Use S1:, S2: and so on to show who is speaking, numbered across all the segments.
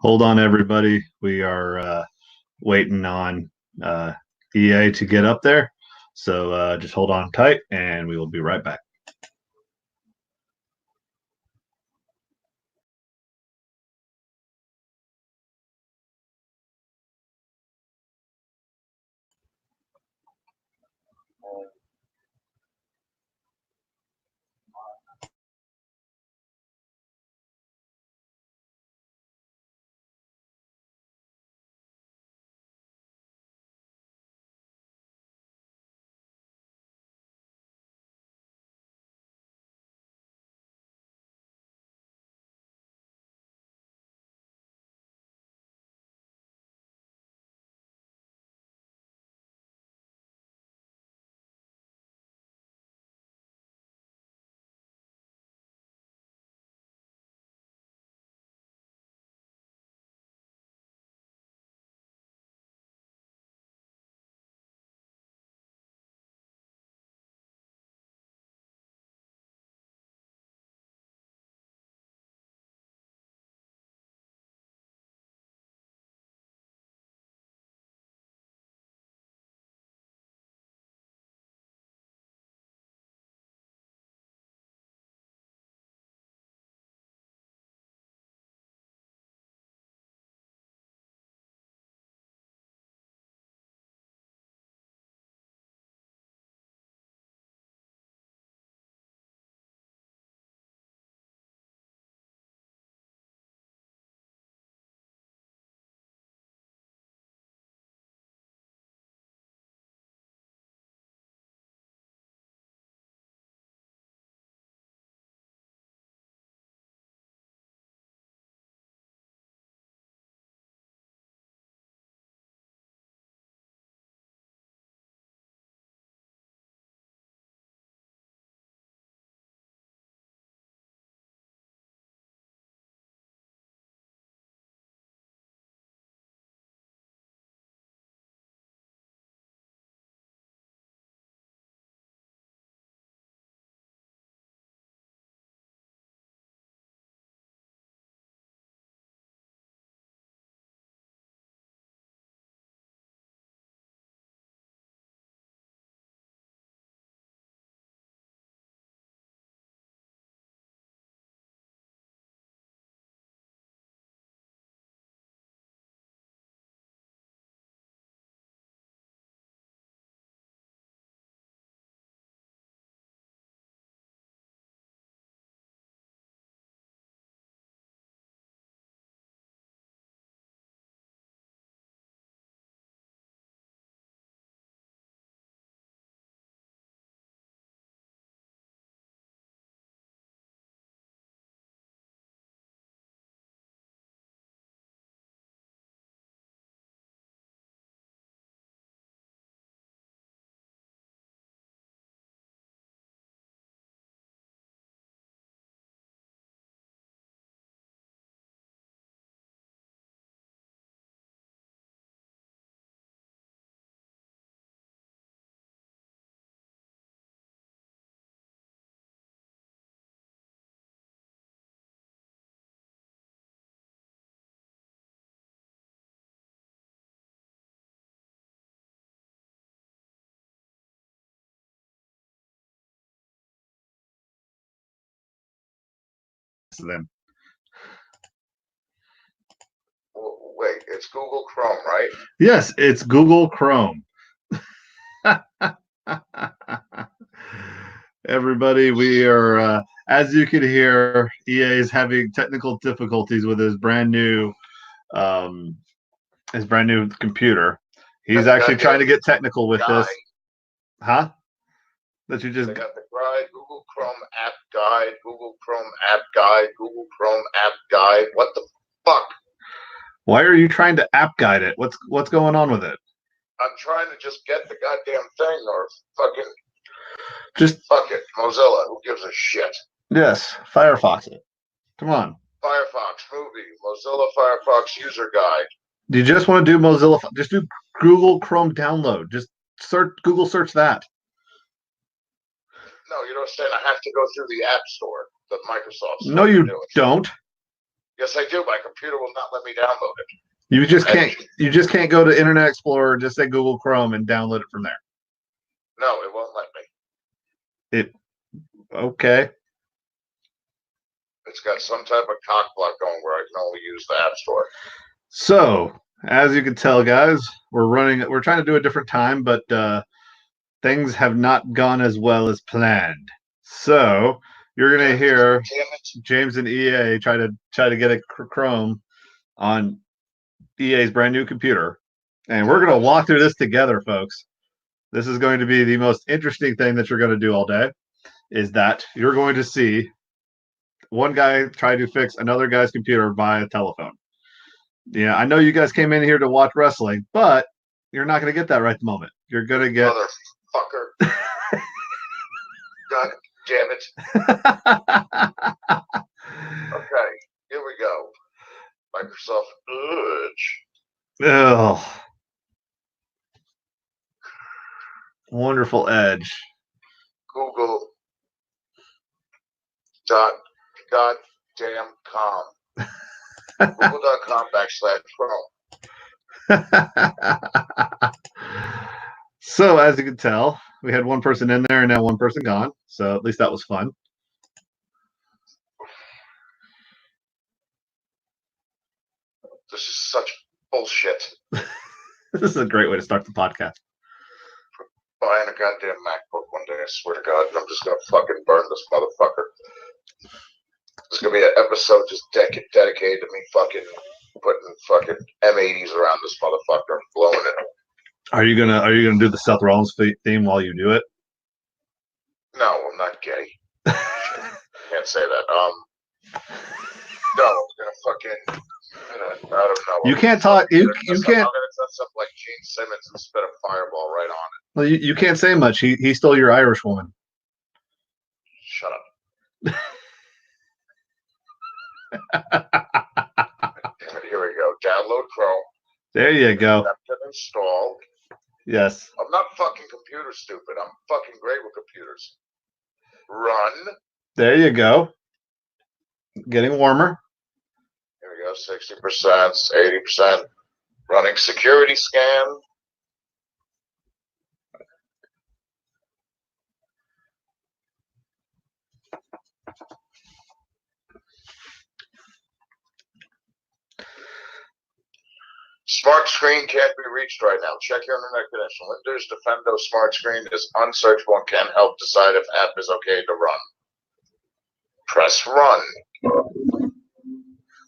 S1: Hold on, everybody. We are waiting on EA to get up there. So just hold on tight and we will be right back. Then
S2: Wait, it's Google Chrome, right?
S1: yes, it's Google Chrome. Everybody, we are as you can hear, EA is having technical difficulties with um, his brand new computer. He's actually trying to get technical with this. Huh? That you just
S2: They got the guide, Google Chrome app guide, Google Chrome app guide, Google Chrome app guide. What the fuck?
S1: Why are you trying to app guide it? What's going on with it?
S2: I'm trying to just get the goddamn thing, or fucking
S1: just
S2: fuck it, Mozilla. Who gives a shit?
S1: Yes, Firefox it. Come on.
S2: Firefox movie, Mozilla Firefox user guide.
S1: Do you just want to do Mozilla? Just do Google Chrome download. Just Google search that.
S2: No, you don't understand. I have to go through the App Store, the Microsoft Store.
S1: No, you don't.
S2: Yes, I do. My computer will not let me download it.
S1: You just can't go to Internet Explorer, just say Google Chrome and download it from there.
S2: No, it won't let me.
S1: Okay.
S2: It's got some type of cock block going where I can only use the App Store.
S1: So, as you can tell, guys, we're trying to do a different time, but things have not gone as well as planned. So, you're going to hear James and EA try to get a Chrome on EA's brand new computer. And we're going to walk through this together, folks. This is going to be the most interesting thing that you're going to do all day, is that you're going to see one guy try to fix another guy's computer via telephone. Yeah, I know you guys came in here to watch wrestling, but you're not going to get that right at the moment. You're going to get...
S2: Motherfucker. God damn it. Okay, here we go. Microsoft Edge.
S1: Oh, wonderful Edge.
S2: Google goddamn com. Google.com/Chrome.
S1: So, as you can tell, we had one person in there and now one person gone. So, at least that was fun.
S2: This is such bullshit.
S1: This is a great way to start the podcast.
S2: Buying a goddamn MacBook one day, I swear to God, and I'm just going to fucking burn this motherfucker. There's going to be an episode just dedicated to me fucking putting fucking M80s around this motherfucker and blowing it.
S1: Are you gonna do the Seth Rollins theme while you do it?
S2: No, I'm not gay. Can't say that. No, I'm gonna fucking... I don't know.
S1: You can't talk. You can't.
S2: I'm gonna dress up like Gene Simmons and spit a fireball right on it.
S1: Well, you can't say much. He stole your Irish woman.
S2: Shut up. Here we go. Download Chrome.
S1: There you go.
S2: Install.
S1: Yes.
S2: I'm not fucking computer stupid. I'm fucking great with computers. Run.
S1: There you go. Getting warmer.
S2: Here we go. 60%, 80%. Running security scan. Smart screen can't be reached right now. Check your internet connection. Windows Defendo Smart Screen is unsearchable and can't help decide if app is okay to run. Press run.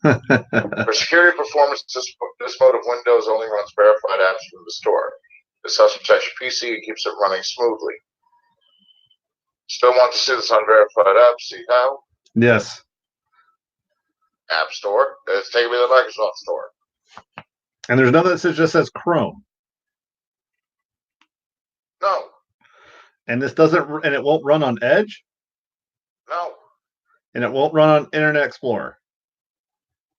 S2: For security performance, this mode of Windows only runs verified apps from the store. This helps protect your PC and keeps it running smoothly. Still want to see this on verified apps? See how?
S1: Yes.
S2: App Store. It's taking me to the Microsoft Store.
S1: And there's nothing that just says Chrome.
S2: No.
S1: And this doesn't, and it won't run on Edge?
S2: No.
S1: And it won't run on Internet Explorer?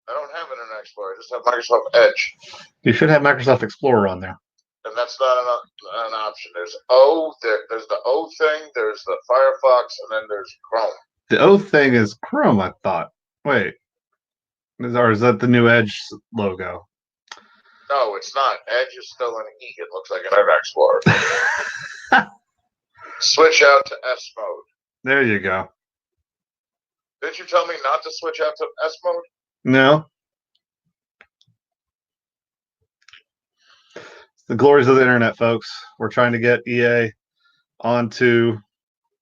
S2: I don't have Internet Explorer. I just have Microsoft Edge.
S1: You should have Microsoft Explorer on there.
S2: And that's not an option. There's there's the O thing, there's the Firefox, and then there's Chrome.
S1: The O thing is Chrome, I thought. Wait. Or is that the new Edge logo?
S2: No, it's not. Edge is still an E. It looks like an Internet Explorer. Switch out to S mode.
S1: There you go.
S2: Didn't you tell me not to switch out to S mode?
S1: No. It's the glories of the internet, folks. We're trying to get EA onto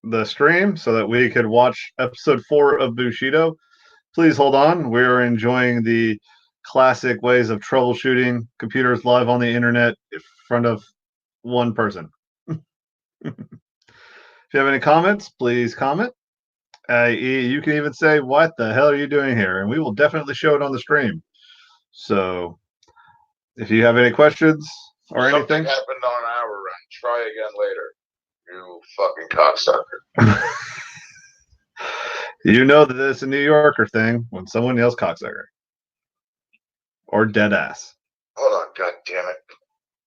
S1: the stream so that we could watch episode 4 of Bushido. Please hold on. We're enjoying the classic ways of troubleshooting computers live on the internet in front of one person. If you have any comments, please comment. You can even say, "What the hell are you doing here?" And we will definitely show it on the stream. So if you have any questions or anything.
S2: Something happened on our run. Try again later. You fucking cocksucker.
S1: You know that it's a New Yorker thing when someone yells cocksucker. Or dead ass.
S2: Hold on, god damn it.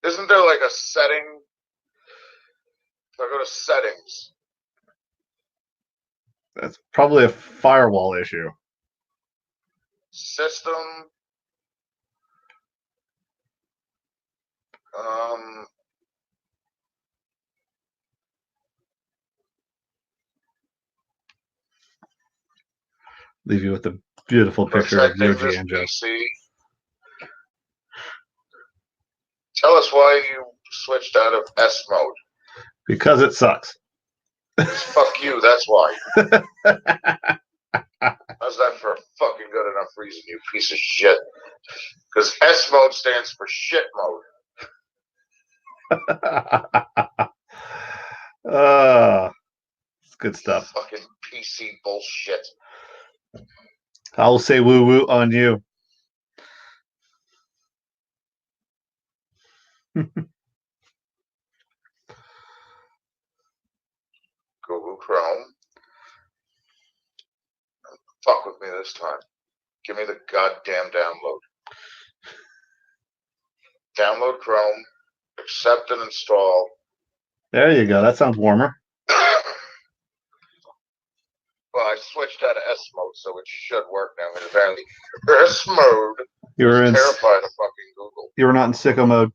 S2: Isn't there like a setting? If I go to settings.
S1: That's probably a firewall issue.
S2: System.
S1: Leave you with a beautiful picture of Yoji and Joe.
S2: PC. Tell us why you switched out of S mode.
S1: Because it sucks.
S2: Fuck you, that's why. How's that for a fucking good enough reason, you piece of shit? Because S mode stands for shit mode.
S1: It's good stuff.
S2: Fucking PC bullshit.
S1: I will say woo woo on you.
S2: Google Chrome. Fuck with me this time. Give me the goddamn download. Download Chrome. Accept and install.
S1: There you go. That sounds warmer.
S2: Well, I switched out of S mode, so it should work now. And apparently, S mode.
S1: You were
S2: terrified of fucking Google.
S1: You were not in sicko mode.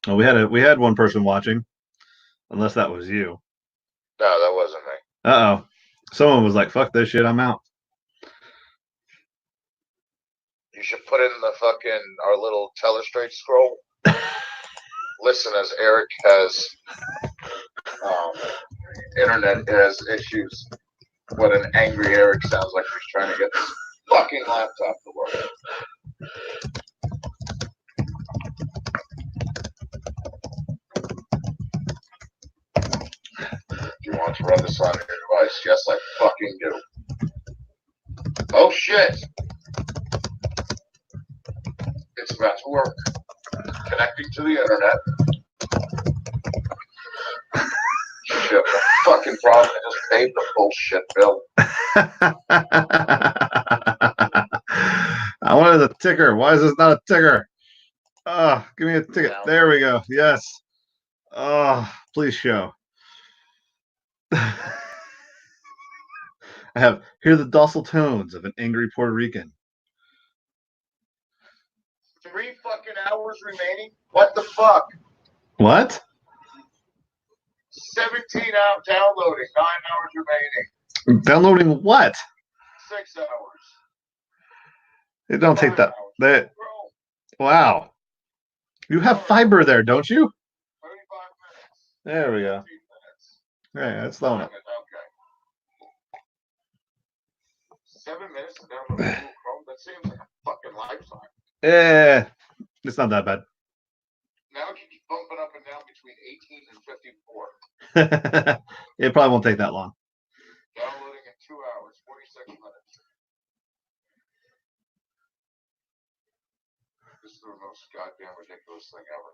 S1: Well, we had one person watching, unless that was you.
S2: No, that wasn't me.
S1: Uh-oh. Someone was like, fuck this shit, I'm out.
S2: You should put in the fucking our little telestrate scroll. Listen, as Eric has internet has issues. What an angry Eric sounds like he's trying to get this fucking laptop to work. Do you want to run this on your device? Yes, I fucking do. Oh shit! It's about to work. Connecting to the internet. Shit, the fucking problem. I just paid the bullshit bill.
S1: I wanted a ticker. Why is this not a ticker? Oh, give me a ticket. There we go. Yes. Oh, please show. I hear the docile tones of an angry Puerto Rican.
S2: 3 fucking hours remaining? What the fuck?
S1: What?
S2: 17 out downloading, 9 hours remaining.
S1: Downloading what?
S2: 6 hours.
S1: It don't take that. Wow. You have fiber there, don't you?
S2: 35 minutes.
S1: There we go. Yeah, that's slowing it.
S2: Okay. 7 minutes to download Google Chrome. That seems like a fucking lifetime.
S1: Yeah, it's not that bad.
S2: Now it keeps bumping up and down between 18 and 54.
S1: It probably won't take that long.
S2: Downloading in 2 hours, 46 minutes. This is the most goddamn ridiculous thing ever.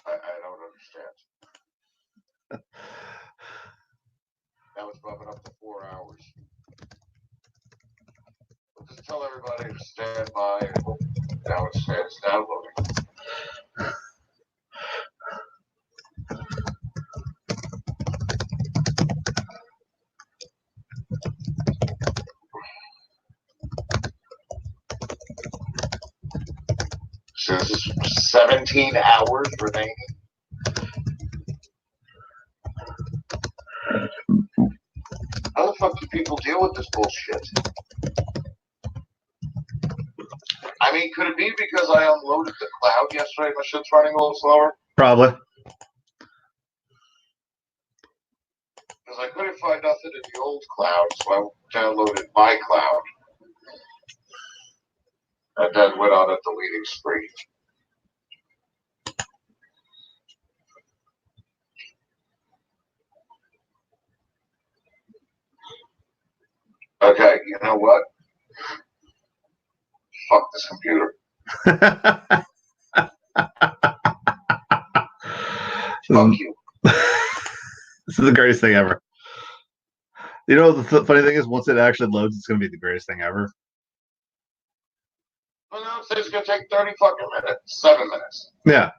S2: I don't understand. Now it's bumping up to 4 hours. We'll just tell everybody to stand by. Now it's downloading. So this is 17 hours remaining. How the fuck do people deal with this bullshit? I mean, could it be because I unloaded the cloud yesterday and my shit's running a little slower?
S1: Probably.
S2: Because I couldn't find nothing in the old cloud, so I downloaded my cloud. And then went on a deleting spree. Okay, you know what? Fuck this computer. Fuck you.
S1: This is the greatest thing ever. You know, the funny thing is, once it actually loads, it's going to be the greatest thing ever.
S2: Well, no, it's going to take 30 fucking minutes. 7 minutes.
S1: Yeah,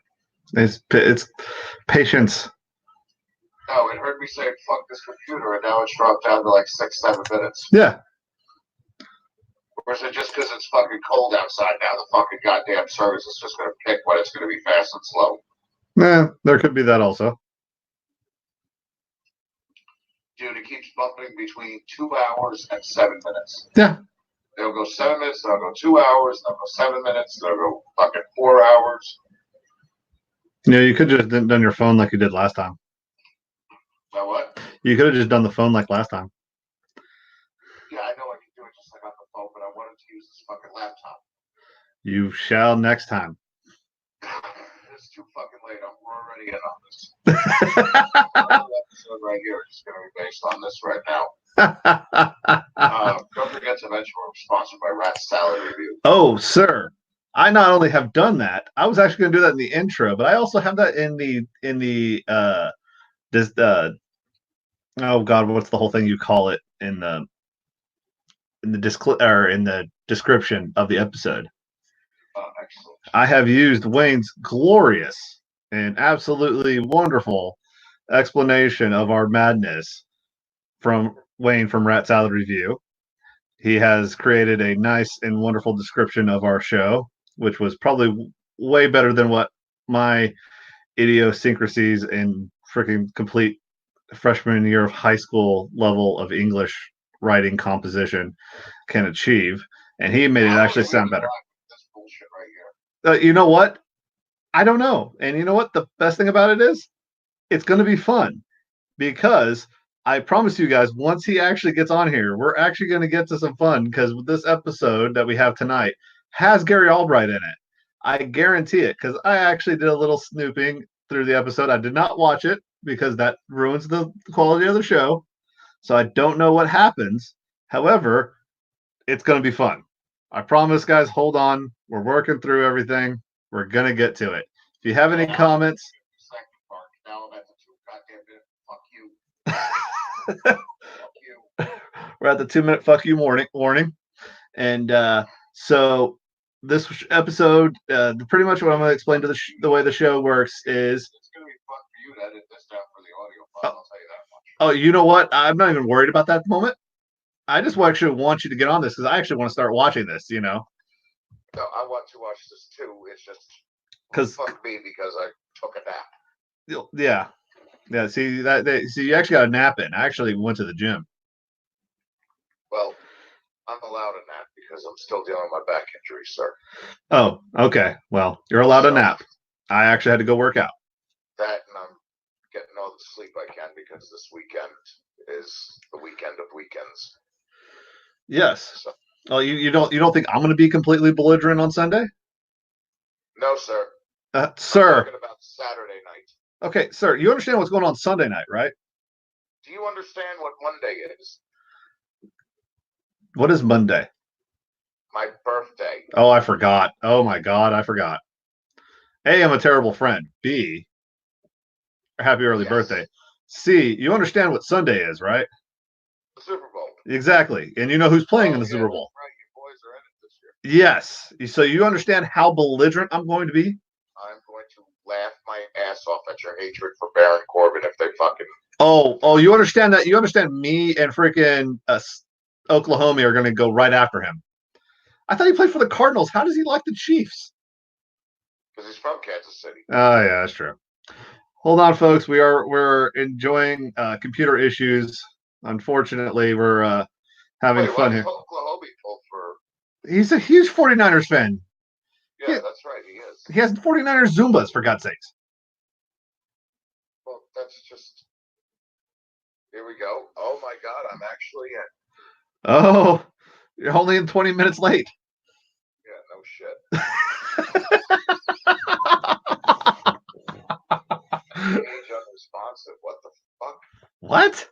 S1: it's patience.
S2: No, it heard me say, fuck this computer, and now it's dropped down to like 6, 7 minutes.
S1: Yeah.
S2: Or is it just because it's fucking cold outside now? The fucking goddamn service is just going to pick when it's going to be fast and slow.
S1: Nah, there could be that also.
S2: Dude, it keeps bumping between 2 hours and 7 minutes.
S1: Yeah.
S2: They'll go 7 minutes, they'll go 2 hours, they'll go 7 minutes, they'll go fucking 4 hours.
S1: Yeah, you could just done your phone like you did last time.
S2: So what?
S1: You could have just done the phone like last time.
S2: Yeah, I know I can do it just like on the phone, but I wanted to use this fucking laptop.
S1: You shall next time.
S2: It's too fucking late. We're already in on this. The episode right here is going to be based on this right now. Don't forget to mention we're sponsored by Rat Salad Review.
S1: Oh, sir. I not only have done that, I was actually going to do that in the intro, but I also have that in the this oh god, what's the whole thing you call it in the in the description of the episode.
S2: Excellent.
S1: I have used Wayne's glorious and absolutely wonderful explanation of our madness from Wayne from Rat Salad Review. He has created a nice and wonderful description of our show, which was probably way better than what my idiosyncrasies and freaking complete freshman year of high school level of English writing composition can achieve. And he made it actually sound better.
S2: This bullshit right here.
S1: You know what? I don't know. And you know what? The best thing about it is it's going to be fun because I promise you guys, once he actually gets on here, we're actually going to get to some fun because this episode that we have tonight has Gary Albright in it. I guarantee it because I actually did a little snooping through the episode. I did not watch it because that ruins the quality of the show. So I don't know what happens. However, it's going to be fun. I promise, guys, hold on. We're working through everything. We're going to get to it. If you have any comments.
S2: Now I'm at the 2 goddamn minute. Fuck you. Fuck you.
S1: We're at the 2-minute fuck you warning. And so this episode, pretty much what I'm going to explain to the way the show works is.
S2: It's going to be fun for you to edit this down for the audio file, I'll tell you that much.
S1: Oh, you know what? I'm not even worried about that at the moment. I just actually want you to get on this because I actually want to start watching this, you know?
S2: No, I want to watch this too. It's just fuck me because I took a nap.
S1: Yeah. Yeah, see you actually got a nap in. I actually went to the gym.
S2: Well, I'm allowed a nap because I'm still dealing with my back injury, sir.
S1: Oh, okay. Well, you're allowed a nap. I actually had to go work out.
S2: That and I'm getting all the sleep I can because this weekend is the weekend of weekends.
S1: Yes. So. Oh, you don't think I'm going to be completely belligerent on Sunday?
S2: No, sir.
S1: Sir.
S2: I'm talking about Saturday night.
S1: Okay, sir. You understand what's going on Sunday night, right?
S2: Do you understand what Monday is?
S1: What is Monday?
S2: My birthday.
S1: Oh, I forgot. Oh my God, I forgot. A, I'm a terrible friend. B, happy early birthday. C, you understand what Sunday is, right?
S2: The Super Bowl.
S1: Exactly. And you know who's playing in the Super Bowl.
S2: Right, you boys are in it this year.
S1: Yes. So you understand how belligerent I'm going to be?
S2: I'm going to laugh my ass off at your hatred for Baron Corbin if they fucking.
S1: Oh, you understand that? You understand me and freaking Oklahoma are going to go right after him. I thought he played for the Cardinals. How does he like the Chiefs?
S2: Because he's from Kansas City.
S1: Oh, yeah, that's true. Hold on, folks. We're enjoying computer issues. Unfortunately, we're having fun here.
S2: Oklahoma pulled for.
S1: He's a huge 49ers fan.
S2: Yeah, that's right. He is.
S1: He has 49ers Zumbas, for God's sakes.
S2: Well, that's just. Here we go. Oh, my God. I'm actually in.
S1: Oh, you're only 20 minutes late.
S2: Yeah, no shit. Age unresponsive. What the fuck?
S1: What?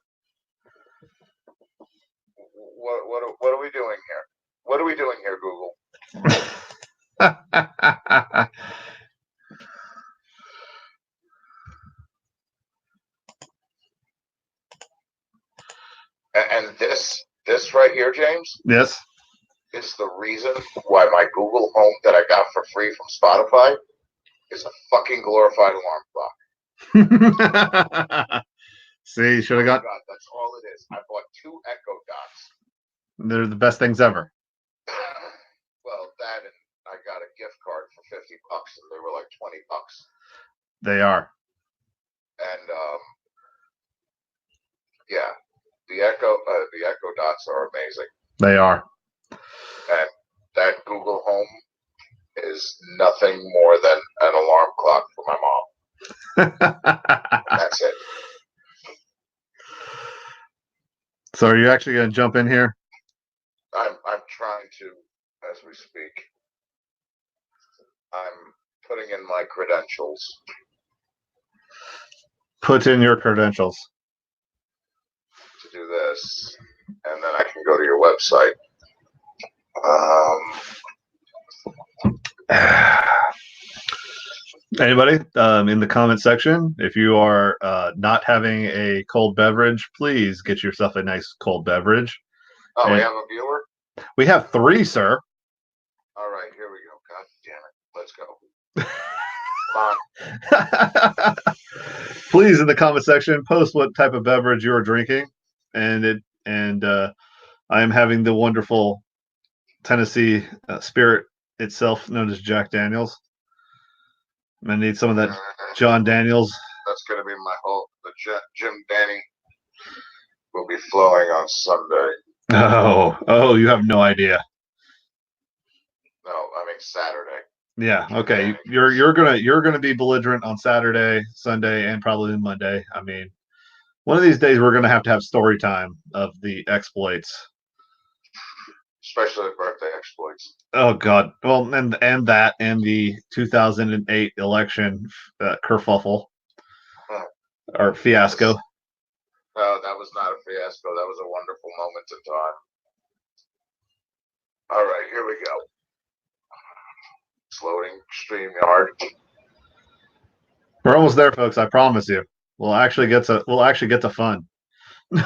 S2: What are we doing here? What are we doing here, Google? And this right here, James,
S1: Yes.
S2: is the reason why my Google Home that I got for free from Spotify is a fucking glorified alarm clock.
S1: See, should have got.
S2: God, that's all it is. I bought 2 Echo Dots.
S1: They're the best things ever.
S2: Well, that and I got a gift card for $50, and they were like $20.
S1: They are.
S2: And yeah, the Echo Dots are amazing.
S1: They are.
S2: And that Google Home is nothing more than an alarm clock for my mom. That's it.
S1: So are you actually going to jump in here?
S2: I'm trying to, as we speak. I'm putting in my credentials.
S1: Put in your credentials.
S2: To do this, and then I can go to your website.
S1: Anybody in the comment section, if you are not having a cold beverage, please get yourself a nice cold beverage.
S2: Oh,
S1: and
S2: we have a viewer?
S1: We have 3, sir.
S2: All right, here we go. God damn it. Let's go. Come on.
S1: Please, in the comment section, post what type of beverage you are drinking. And I am having the wonderful Tennessee spirit itself, known as Jack Daniels. I need some of that John Daniels.
S2: That's going to be my whole. The Jim Danny will be flowing on Sunday.
S1: Oh, you have no idea.
S2: No, I mean Saturday.
S1: Yeah. Okay. You're gonna be belligerent on Saturday, Sunday, and probably Monday. I mean, one of these days we're gonna have story time of the exploits.
S2: Especially birthday exploits.
S1: Oh God! Well, and the 2008 election kerfuffle or fiasco.
S2: No, that was not a fiasco. That was a wonderful moment in time. All right, here we go. It's loading StreamYard.
S1: We're almost there, folks. I promise you. We'll actually get to fun.
S2: You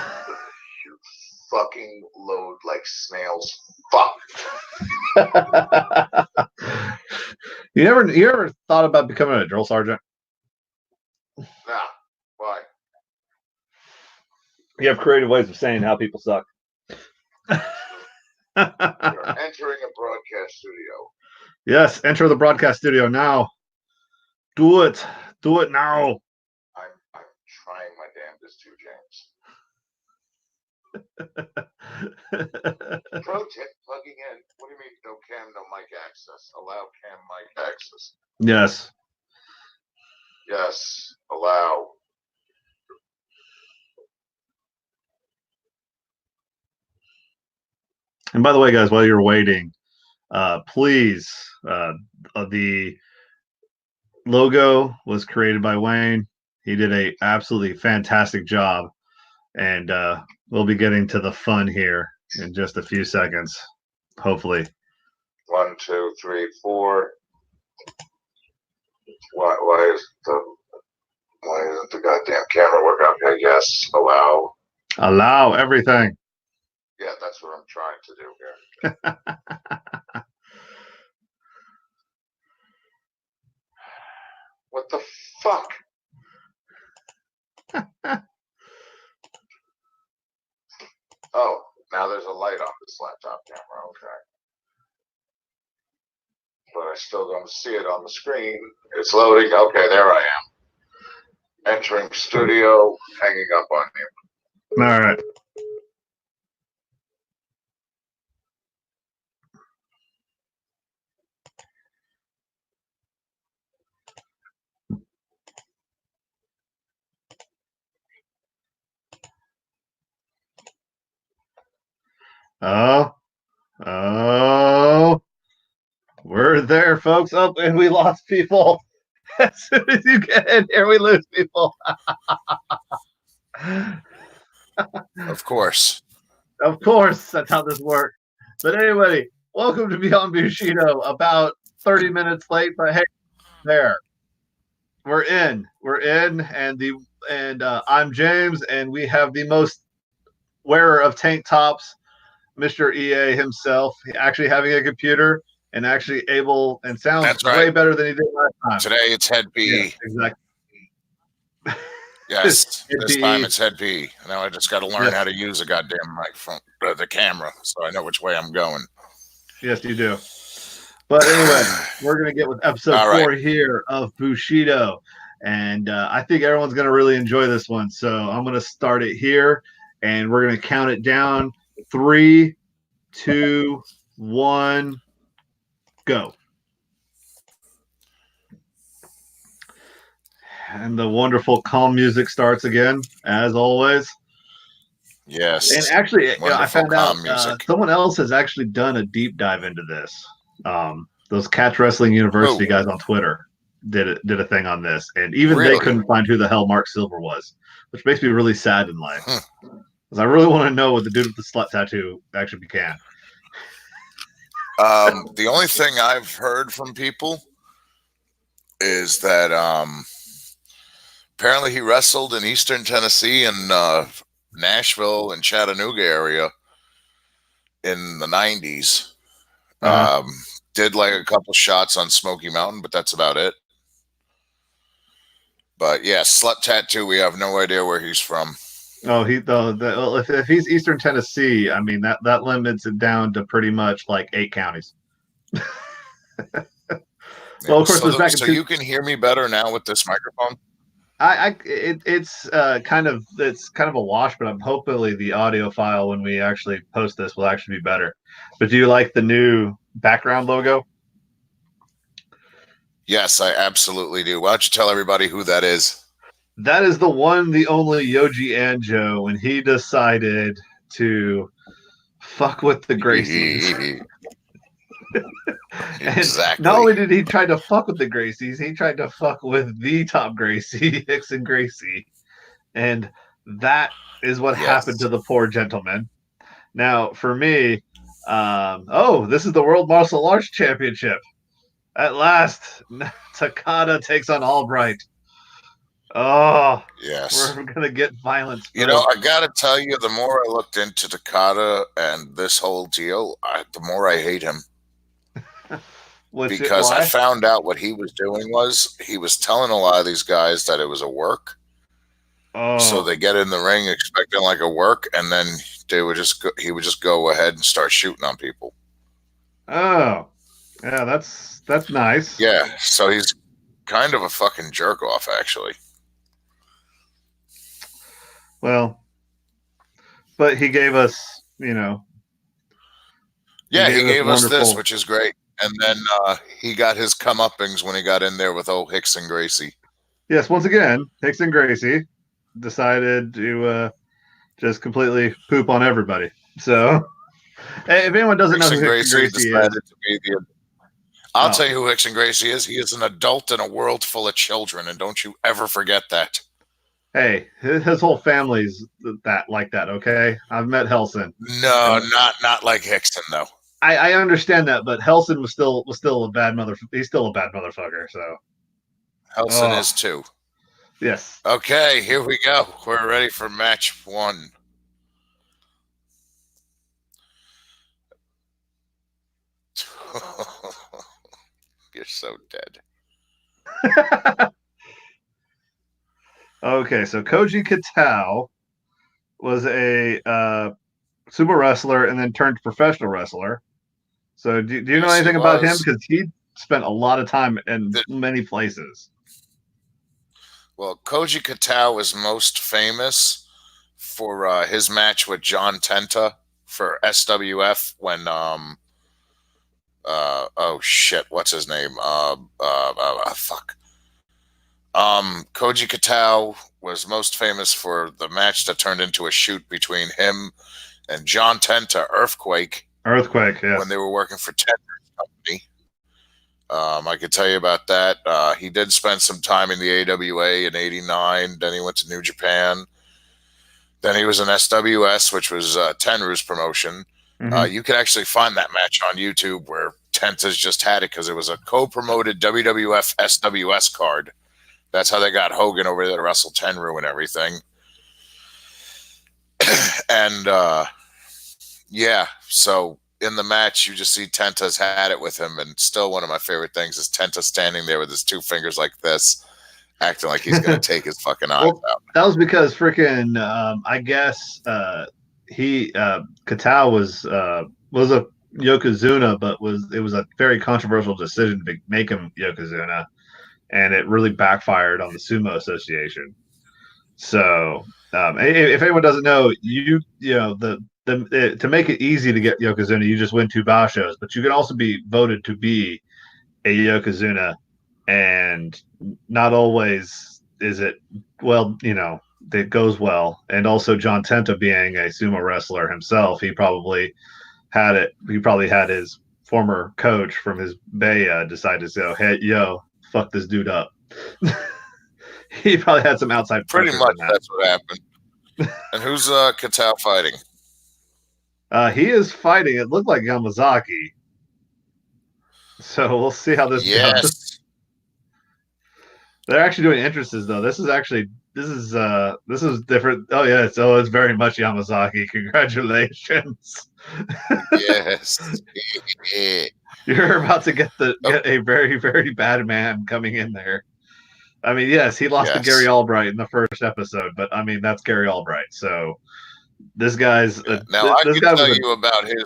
S2: fucking load like snails. Fuck.
S1: You ever thought about becoming a drill sergeant?
S2: Nah. Why?
S1: You have creative ways of saying how people suck.
S2: You're entering a broadcast studio.
S1: Yes, enter the broadcast studio now. Do it now.
S2: I'm trying my damnedest to, James. Pro tip: plugging in. What do you mean? No cam, no mic access. Allow cam, mic access.
S1: Yes.
S2: Yes. Allow.
S1: And by the way, guys, while you're waiting, please, the logo was created by Wayne. He did a absolutely fantastic job, and we'll be getting to the fun here in just a few seconds, hopefully.
S2: 1, 2, 3, 4. Why isn't the goddamn camera working? Okay, yes.
S1: Allow everything.
S2: Yeah, that's what I'm trying to do here. What the fuck? Oh, now there's a light on this laptop camera. Okay. But I still don't see it on the screen. It's loading. Okay, there I am. Entering studio, hanging up on you.
S1: All right. Oh, we're there, folks. Oh, and we lost people. As soon as you get in here, we lose people.
S3: Of course.
S1: Of course, that's how this works. But anyway, welcome to Beyond Bushido. About 30 minutes late, but hey, there. We're in, and I'm James, and we have the most wearer of tank tops, Mr. EA himself, actually having a computer and actually able and sounds
S3: That's
S1: way
S3: right.
S1: better than he did last time.
S3: Today it's Head
S1: Yes,
S3: PE.
S1: exactly.
S3: Yes,
S1: Head
S3: this
S1: PE.
S3: time it's Head PE. Now I just got to learn
S1: Yes.
S3: how to use a goddamn microphone, the camera, so I know which way I'm going.
S1: Yes, you do. But anyway, we're going to get with episode
S3: All
S1: 4
S3: right.
S1: here of Bushido. And I think everyone's going to really enjoy this one. So I'm going to start it here, and we're going to count it down. 3, 2, 1, go. And the wonderful calm music starts again, as always.
S3: Yes.
S1: And actually, I
S3: Wonderful
S1: found out
S3: calm music.
S1: someone else has actually done a deep dive into this. Those Catch Wrestling University
S3: Who?
S1: guys on Twitter did a thing on this, and even they
S3: Really?
S1: couldn't find who the hell Mark Silver was, which makes me really sad in life
S3: Huh.
S1: because I really want to know what the dude with the slut tattoo actually became.
S3: The only thing I've heard from people is that apparently he wrestled in Eastern Tennessee and Nashville and Chattanooga area in the 90s. Did like a couple shots on Smoky Mountain, but that's about it. But yeah, slut tattoo. We have no idea where he's from.
S1: Oh, if he's Eastern Tennessee, I mean that limits it down to pretty much like 8 counties. Well, of course,
S3: So you can hear me better now with this microphone.
S1: It's kind of a wash, but I'm hopefully the audio file when we actually post this will actually be better. But do you like the new background logo?
S3: Yes, I absolutely do. Why don't you tell everybody who that is?
S1: That is the one, the only Yoji Anjo when he decided to fuck with the Gracies.
S3: Exactly.
S1: Not only did he try to fuck with the Gracies, he tried to fuck with the top Gracie, Hickson Gracie. And that is what happened to the poor gentleman. Now, for me, this is the World Martial Arts Championship. At last, Takada takes on Albright. Oh,
S3: yes.
S1: We're going to get violence.
S3: You know, I got to tell you, the more I looked into Takada and this whole deal, the more I hate him. Because I found out what he was doing was he was telling a lot of these guys that it was a work.
S1: Oh.
S3: So they get in the ring expecting like a work, and then he would just go ahead and start shooting on people.
S1: Oh, yeah, that's nice.
S3: Yeah, so he's kind of a fucking jerk off, actually.
S1: Well, but he gave us, you know.
S3: Yeah, he gave us this, which is great. And then he got his comeuppings when he got in there with old Hickson Gracie.
S1: Yes, once again, Hickson Gracie decided to just completely poop on everybody. So, hey, if anyone doesn't know who Hickson Gracie is,
S3: I'll tell you who Hickson Gracie is. He is an adult in a world full of children, and don't you ever forget that.
S1: Hey, his whole family's like that. Okay, I've met Helson.
S3: No, not like Hickson though.
S1: I understand that, but Helson was still a bad mother. He's still a bad motherfucker. So
S3: Helson is too.
S1: Yes.
S3: Okay, here we go. We're ready for match 1. You're so dead.
S1: Okay, so Koji Kitao was a sumo wrestler and then turned professional wrestler. So do you know anything about him? Because he spent a lot of time in many places.
S3: Well, Koji Kitao is most famous for his match with John Tenta for SWF when oh shit, what's his name? Fuck. Koji Kitao was most famous for the match that turned into a shoot between him and John Tenta, Earthquake.
S1: Yeah.
S3: When they were working for Tenta's company. I could tell you about that. He did spend some time in the AWA in '89. Then he went to New Japan. Then he was in SWS, which was Tenru's promotion.
S1: Mm-hmm.
S3: You can actually find that match on YouTube where Tenta's just had it because it was a co-promoted WWF SWS card. That's how they got Hogan over there to wrestle Tenru and everything. And And yeah, so in the match, you just see Tenta's had it with him, and still one of my favorite things is Tenta standing there with his two fingers like this, acting like he's going to take his fucking eyes out.
S1: That was because freaking, I guess Katao was a Yokozuna, but it was a very controversial decision to make him Yokozuna, and it really backfired on the Sumo Association. So, if anyone doesn't know, you know to make it easy to get Yokozuna, you just win 2 bashos, but you can also be voted to be a Yokozuna, and not always is it it goes well. And also John Tenta being a sumo wrestler himself, he probably had his former coach from his Bay decide to say, hey, yo, fuck this dude up. He probably had some outside
S3: Pretty
S1: pressure
S3: much
S1: on that.
S3: that's what happened. And who's Katao fighting?
S1: He is fighting, it looked like Yamazaki. So we'll see how this goes. They're actually doing entrances though. This is different. Oh yeah, it's very much Yamazaki. Congratulations.
S3: Yes.
S1: You're about to get a very, very bad man coming in there. I mean, yes, he lost to Gary Albright in the first episode, but I mean that's Gary Albright. So this guy's
S3: now I can tell you about his.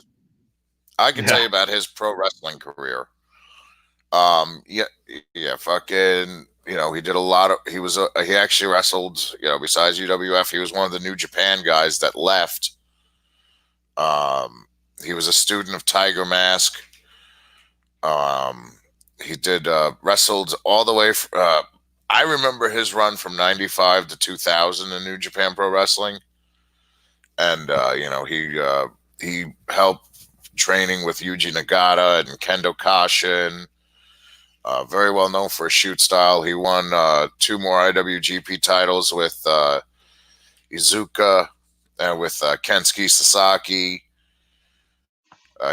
S3: I can tell you about his pro wrestling career. Fucking. He did a lot of. He actually wrestled. Besides UWF, he was one of the New Japan guys that left. He was a student of Tiger Mask. He did wrestled all the way. I remember his run from '95 to 2000 in New Japan Pro Wrestling, and he helped training with Yuji Nagata and Kendo Kashin. Very well known for his shoot style. He won 2 more IWGP titles with Iizuka and with Kensuke Sasaki.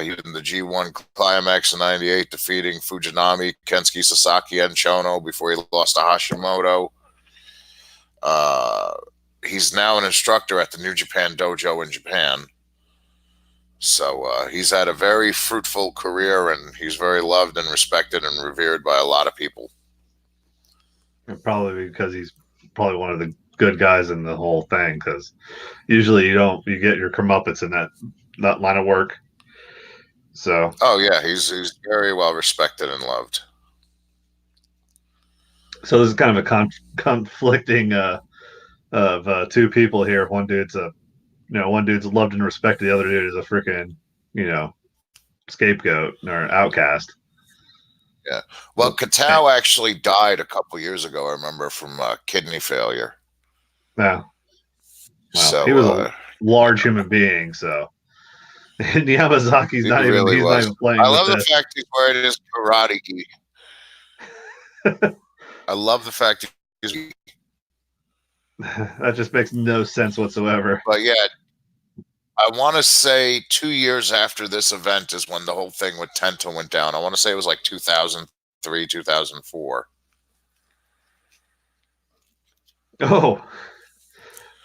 S3: He was in the G1 Climax in '98, defeating Fujinami, Kensuke Sasaki, and Chono before he lost to Hashimoto. He's now an instructor at the New Japan Dojo in Japan. So he's had a very fruitful career, and he's very loved and respected and revered by a lot of people.
S1: And probably because he's probably one of the good guys in the whole thing, because usually you get your comeuppance in that line of work. So.
S3: Oh yeah, he's very well respected and loved.
S1: So this is kind of a conflicting of 2 people here. One dude's loved and respected. The other dude is a freaking scapegoat or outcast.
S3: Yeah. Well, Katao actually died a couple years ago. I remember from kidney failure.
S1: Yeah. Well, so he was a large human being. So. And Yamazaki's not even playing.
S3: I love the fact he's wearing his karate gi. I love the fact he's.
S1: That just makes no sense whatsoever.
S3: But yeah, I want to say 2 years after this event is when the whole thing with Tenta went down. I want to say it was like 2003, 2004.
S1: Oh.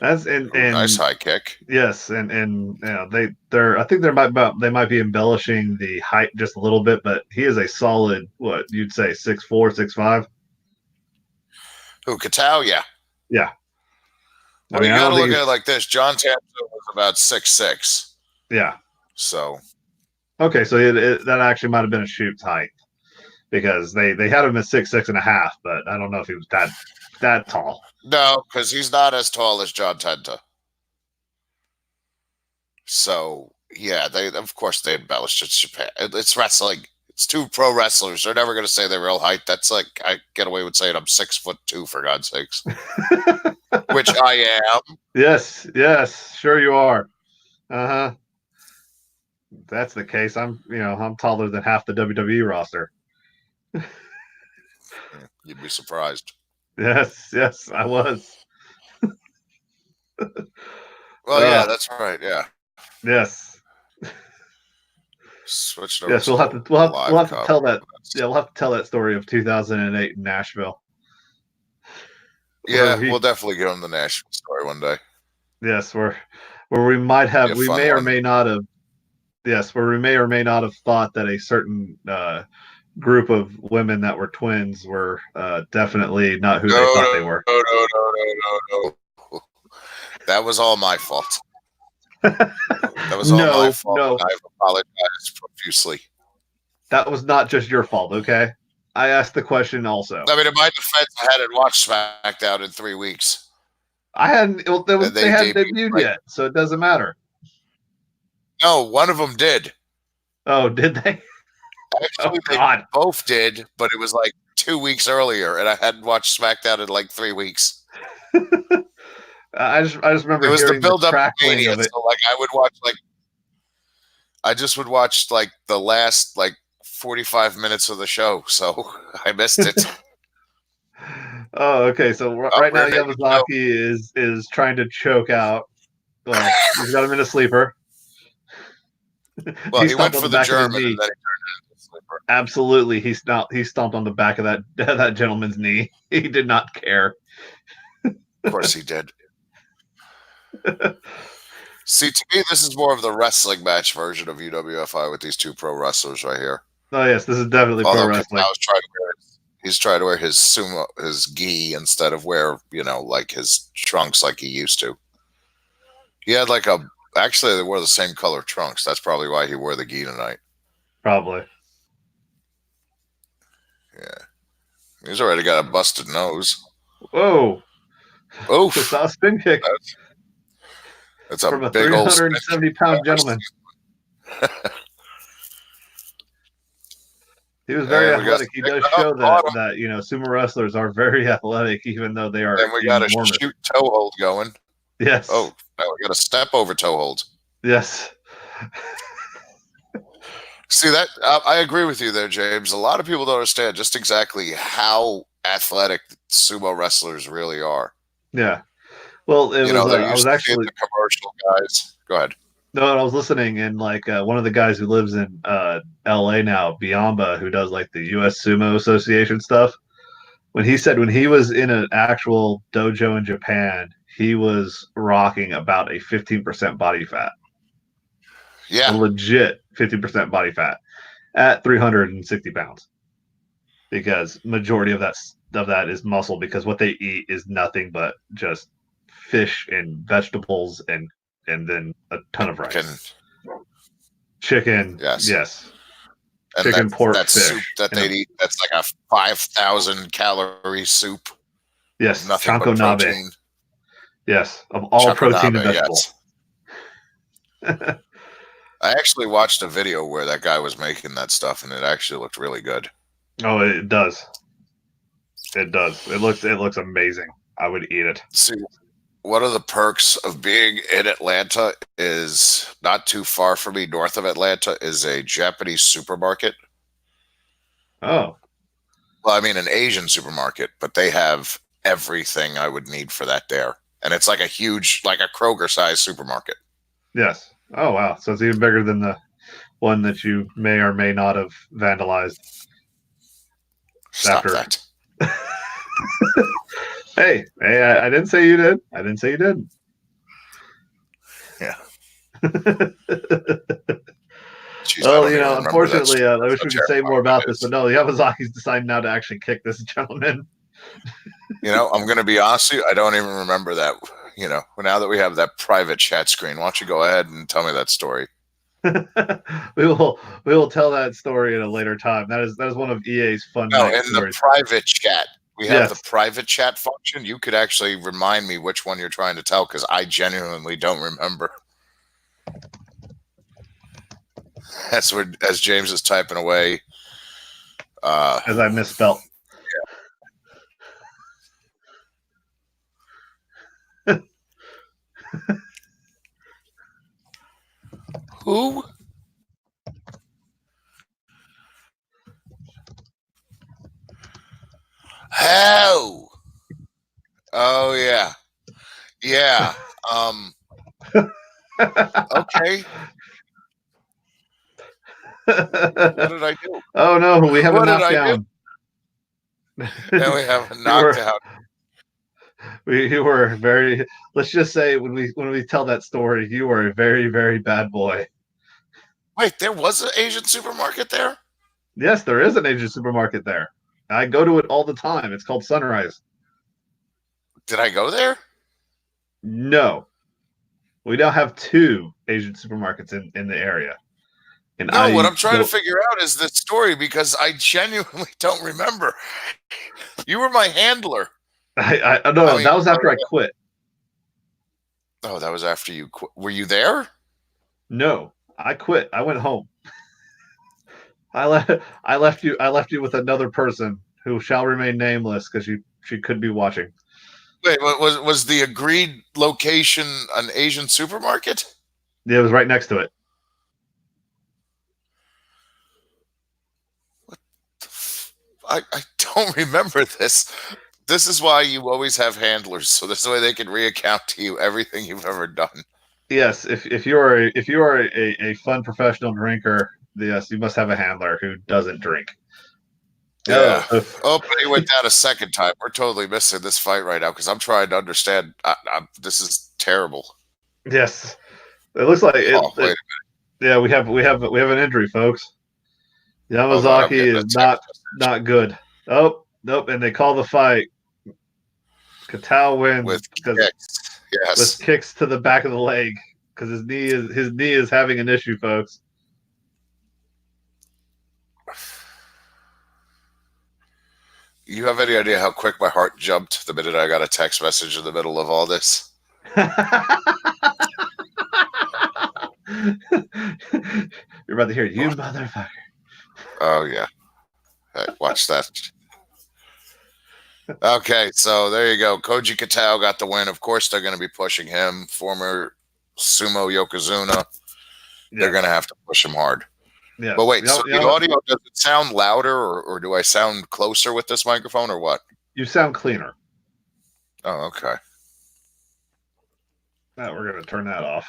S1: That's and
S3: nice high kick.
S1: Yes, and I think they might be embellishing the height just a little bit, but he is a solid, what you'd say, 6'4", 6'5".
S3: Who, Katao? Yeah.
S1: Yeah.
S3: Well, you gotta look at it like this. John Tenta was about 6'6".
S1: Yeah.
S3: So.
S1: Okay, so that actually might have been a shoot's height, because they had him at 6'6.5", but I don't know if he was that tall.
S3: No, because he's not as tall as John Tenta. So yeah, of course they embellished. It's Japan. It's wrestling. It's 2 pro wrestlers. They're never going to say their real height. That's like I get away with saying I'm 6'2" for God's sakes, which I am.
S1: Yes, sure you are. If that's the case, I'm taller than half the WWE roster.
S3: You'd be surprised.
S1: Yes, I was.
S3: Well, yeah, that's right. Yeah.
S1: Yes.
S3: Switched over.
S1: Yes, we'll have to tell that. Yeah, we'll have to tell that story of 2008 in Nashville.
S3: Yeah, we'll definitely give him the Nashville story one day.
S1: Yes, where we might have,
S3: Be a
S1: we
S3: fun
S1: may or
S3: one.
S1: may not have, yes, where we may or may not have thought that a certain group of women that were twins were definitely not who they thought they
S3: No,
S1: were.
S3: no, no, no, no, no, no. That was all my fault. That was all my
S1: No,
S3: fault,
S1: no,
S3: and I've apologized profusely.
S1: that was not just your fault. Okay, I asked the question also.
S3: I mean, in my defense, I hadn't watched SmackDown in 3 weeks,
S1: I hadn't.
S3: and
S1: They
S3: they
S1: hadn't
S3: debuted
S1: debuted
S3: like
S1: yet, so it doesn't matter.
S3: no, one of them did.
S1: Oh, did they? Oh
S3: Actually, they
S1: God.
S3: both did, but it was like 2 weeks earlier, and I hadn't watched SmackDown in like 3 weeks.
S1: I just remember
S3: It was the
S1: hearing the
S3: build up to
S1: crackling
S3: Mania,
S1: of it.
S3: so like I would watch like I just would watch like the last like 45 minutes of the show, so I missed it.
S1: Oh, okay. So
S3: Oh,
S1: right now
S3: we're naked show.
S1: Yamazaki is trying to choke out. Well, he's got him in a sleeper.
S3: Well,
S1: He
S3: he went
S1: stomped on
S3: for
S1: the
S3: the
S1: back of his
S3: German,
S1: knee.
S3: and then he turned into a sleeper.
S1: Absolutely, he stomped on the back of that that gentleman's knee. He did not care.
S3: Of course, he did. See, to me, this is more of the wrestling match version of UWFI with these two pro wrestlers right here.
S1: Oh yes, this is definitely pro
S3: Although
S1: wrestling.
S3: Katau's trying to wear he's trying to wear his sumo, his gi instead of wear, like his trunks like he used to. He had like actually they wore the same color trunks. That's probably why he wore the gi tonight.
S1: Probably.
S3: Yeah. He's already got a busted nose.
S1: Whoa!
S3: Oof.
S1: Saw a spin kick
S3: That's a
S1: from a
S3: big old
S1: 370-pound gentleman. He was very athletic. He does show that sumo wrestlers are very athletic, even though they are.
S3: And we got a
S1: enormous.
S3: shoot toe hold going.
S1: Yes.
S3: Oh, now we got a step over toe hold.
S1: Yes.
S3: See that? I agree with you there, James. A lot of people don't understand just exactly how athletic sumo wrestlers really are.
S1: Yeah. Well, it was.
S3: They're
S1: I was actually
S3: the commercial guys. Go ahead.
S1: No, I was listening, and like one of the guys who lives in L.A. now, Biamba, who does like the U.S. Sumo Association stuff. When he said when he was in an actual dojo in Japan, he was rocking about a 15% body fat.
S3: Yeah,
S1: a legit 50% body fat at 360 pounds, because majority of that is muscle, because what they eat is nothing but just fish and vegetables and then a ton of rice. Chicken, yes.
S3: And
S1: chicken, pork,
S3: that
S1: fish.
S3: Soup that they eat, that's like a 5,000 calorie soup.
S1: Yes,
S3: Nothing but protein.
S1: Yes, of all protein and vegetables.
S3: Yes. I actually watched a video where that guy was making that stuff, and it actually looked really good.
S1: Oh, it does. It does. It looks amazing. I would eat it.
S3: See, one of the perks of being in Atlanta is not too far from me, north of Atlanta, is a Japanese supermarket.
S1: Oh.
S3: Well, I mean an Asian supermarket, but they have everything I would need for that there. And it's like a huge, like a Kroger-sized supermarket.
S1: Yes. Oh, wow. So it's even bigger than the one that you may or may not have vandalized.
S3: Stop that.
S1: Hey, I didn't say you did. I didn't say you did.
S3: Yeah. Jeez,
S1: well, unfortunately, I wish we could say more about this, but no, Yamazaki's decided now to actually kick this gentleman.
S3: I'm going to be honest with you, I don't even remember that. Now that we have that private chat screen, why don't you go ahead and tell me that story?
S1: we will tell that story at a later time. That is one of EA's fun.
S3: No, in
S1: stories.
S3: The private chat. We have the private chat function. You could actually remind me which one you're trying to tell, because I genuinely don't remember. That's where, as James is typing away.
S1: As I misspelled.
S3: Yeah. Who? How? Oh yeah. Yeah. Okay. What did I do?
S1: Oh no, we have a knockdown.
S3: Now we have a knockdown.
S1: You were very. Let's just say when we tell that story, you were a very very bad boy.
S3: Wait, there was an Asian supermarket there?
S1: Yes, there is an Asian supermarket there. I go to it all the time. It's called Sunrise.
S3: Did I go there?
S1: No, we now have two Asian supermarkets in the area, and
S3: No, what
S1: I
S3: I'm trying to
S1: go.
S3: figure out is the story because I genuinely don't remember. You were my handler.
S1: I
S3: I
S1: no,
S3: mean,
S1: that was after I quit.
S3: oh, that was after you quit. Were you there?
S1: No, I quit. I went home. I left you with another person who shall remain nameless because she could be watching.
S3: Wait, was the agreed location an Asian supermarket?
S1: Yeah, it was right next to it.
S3: I don't remember this. This is why you always have handlers, so this way they can reaccount to you everything you've ever done.
S1: Yes, if you are a fun professional drinker, yes, you must have a handler who doesn't drink. Oh,
S3: Yeah. Oh, but he went down a second time. We're totally missing this fight right now because I'm trying to understand. This is terrible.
S1: yes. It looks like
S3: Oh, wait.
S1: yeah, we have an injury, folks.
S3: Hold on. I'm
S1: Yamazaki
S3: getting a
S1: is
S3: text
S1: not good. Oh, nope, and they call the fight. Katao wins
S3: with
S1: because
S3: kicks.
S1: with
S3: Yes.
S1: kicks to the back of the leg because his knee is having an issue, folks.
S3: You have any idea how quick my heart jumped the minute I got a text message in the middle of all this?
S1: You're about to hear you, motherfucker.
S3: Oh, yeah. Hey, watch that. Okay, so there you go. Koji Katao got the win. Of course, they're going to be pushing him. Former sumo Yokozuna. They're going to have to push him hard.
S1: Yes.
S3: But wait, so the audio, does it sound louder or do I sound closer with this microphone or what?
S1: You sound cleaner.
S3: Oh, okay.
S1: Now we're going to turn that off.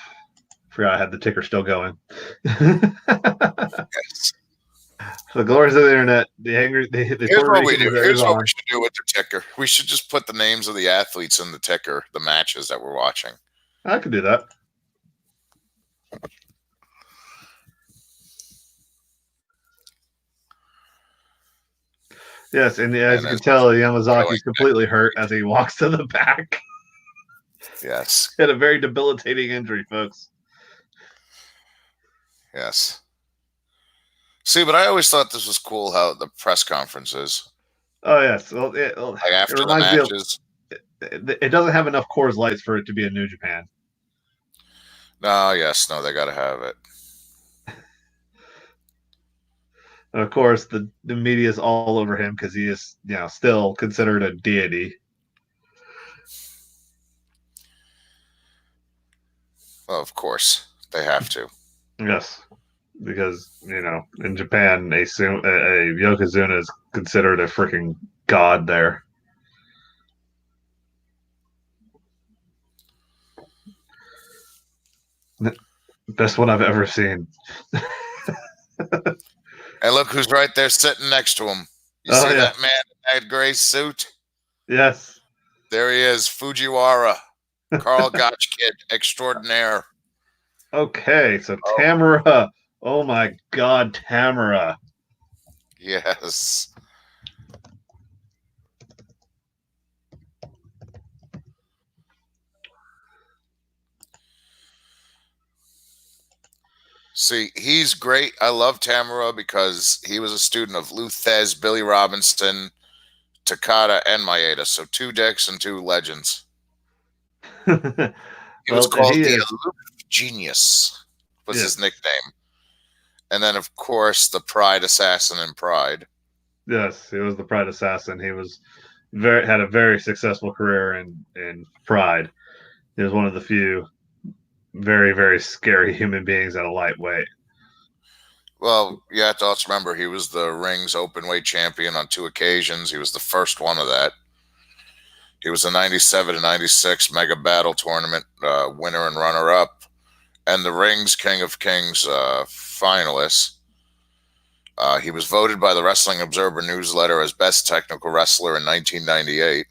S1: Forgot I had the ticker still going.
S3: Yes.
S1: The glories of the internet. The
S3: Here's
S1: Puerto
S3: what we
S1: Rican
S3: do.
S1: is
S3: Here's what
S1: on.
S3: we should do with the ticker. We should just put the names of the athletes in the ticker, the matches that we're watching.
S1: I could do that. Yes, and as you can tell, Yamazaki's completely hurt as he walks to the back.
S3: Yes.
S1: He had a very debilitating injury, folks.
S3: Yes. See, but I always thought this was cool how the press conferences.
S1: Oh yes, well,
S3: Like after
S1: it
S3: the
S1: reminds
S3: matches.
S1: it doesn't have enough Coors Lights for it to be in New Japan.
S3: No, yes, no, they got to have it.
S1: And of course, the media is all over him because he is, still considered a deity.
S3: Well, of course, they have to.
S1: Yes, because in Japan, a Yokozuna is considered a freaking god there. Best one I've ever seen.
S3: And look who's right there sitting next to him. You see that man in that gray suit?
S1: Yes.
S3: There he is, Fujiwara, Carl Gotch Kid extraordinaire.
S1: Okay, so Tamara. Oh my God, Tamara.
S3: Yes. See, he's great. I love Tamara because he was a student of Lou Thez, Billy Robinson, Takada, and Maeda. So 2 dicks and 2 legends. He was called the Aloof Genius, was his nickname. And then, of course, the Pride Assassin in Pride.
S1: Yes, he was the Pride Assassin. He was had a very successful career in Pride. He was one of the few very, very scary human beings at a lightweight.
S3: Well, you have to also remember he was the Ring's openweight champion on 2 occasions. He was the first one of that. He was the 97 and 96 Mega Battle Tournament winner and runner-up, and the Ring's King of Kings finalist. He was voted by the Wrestling Observer newsletter as Best Technical Wrestler in 1998.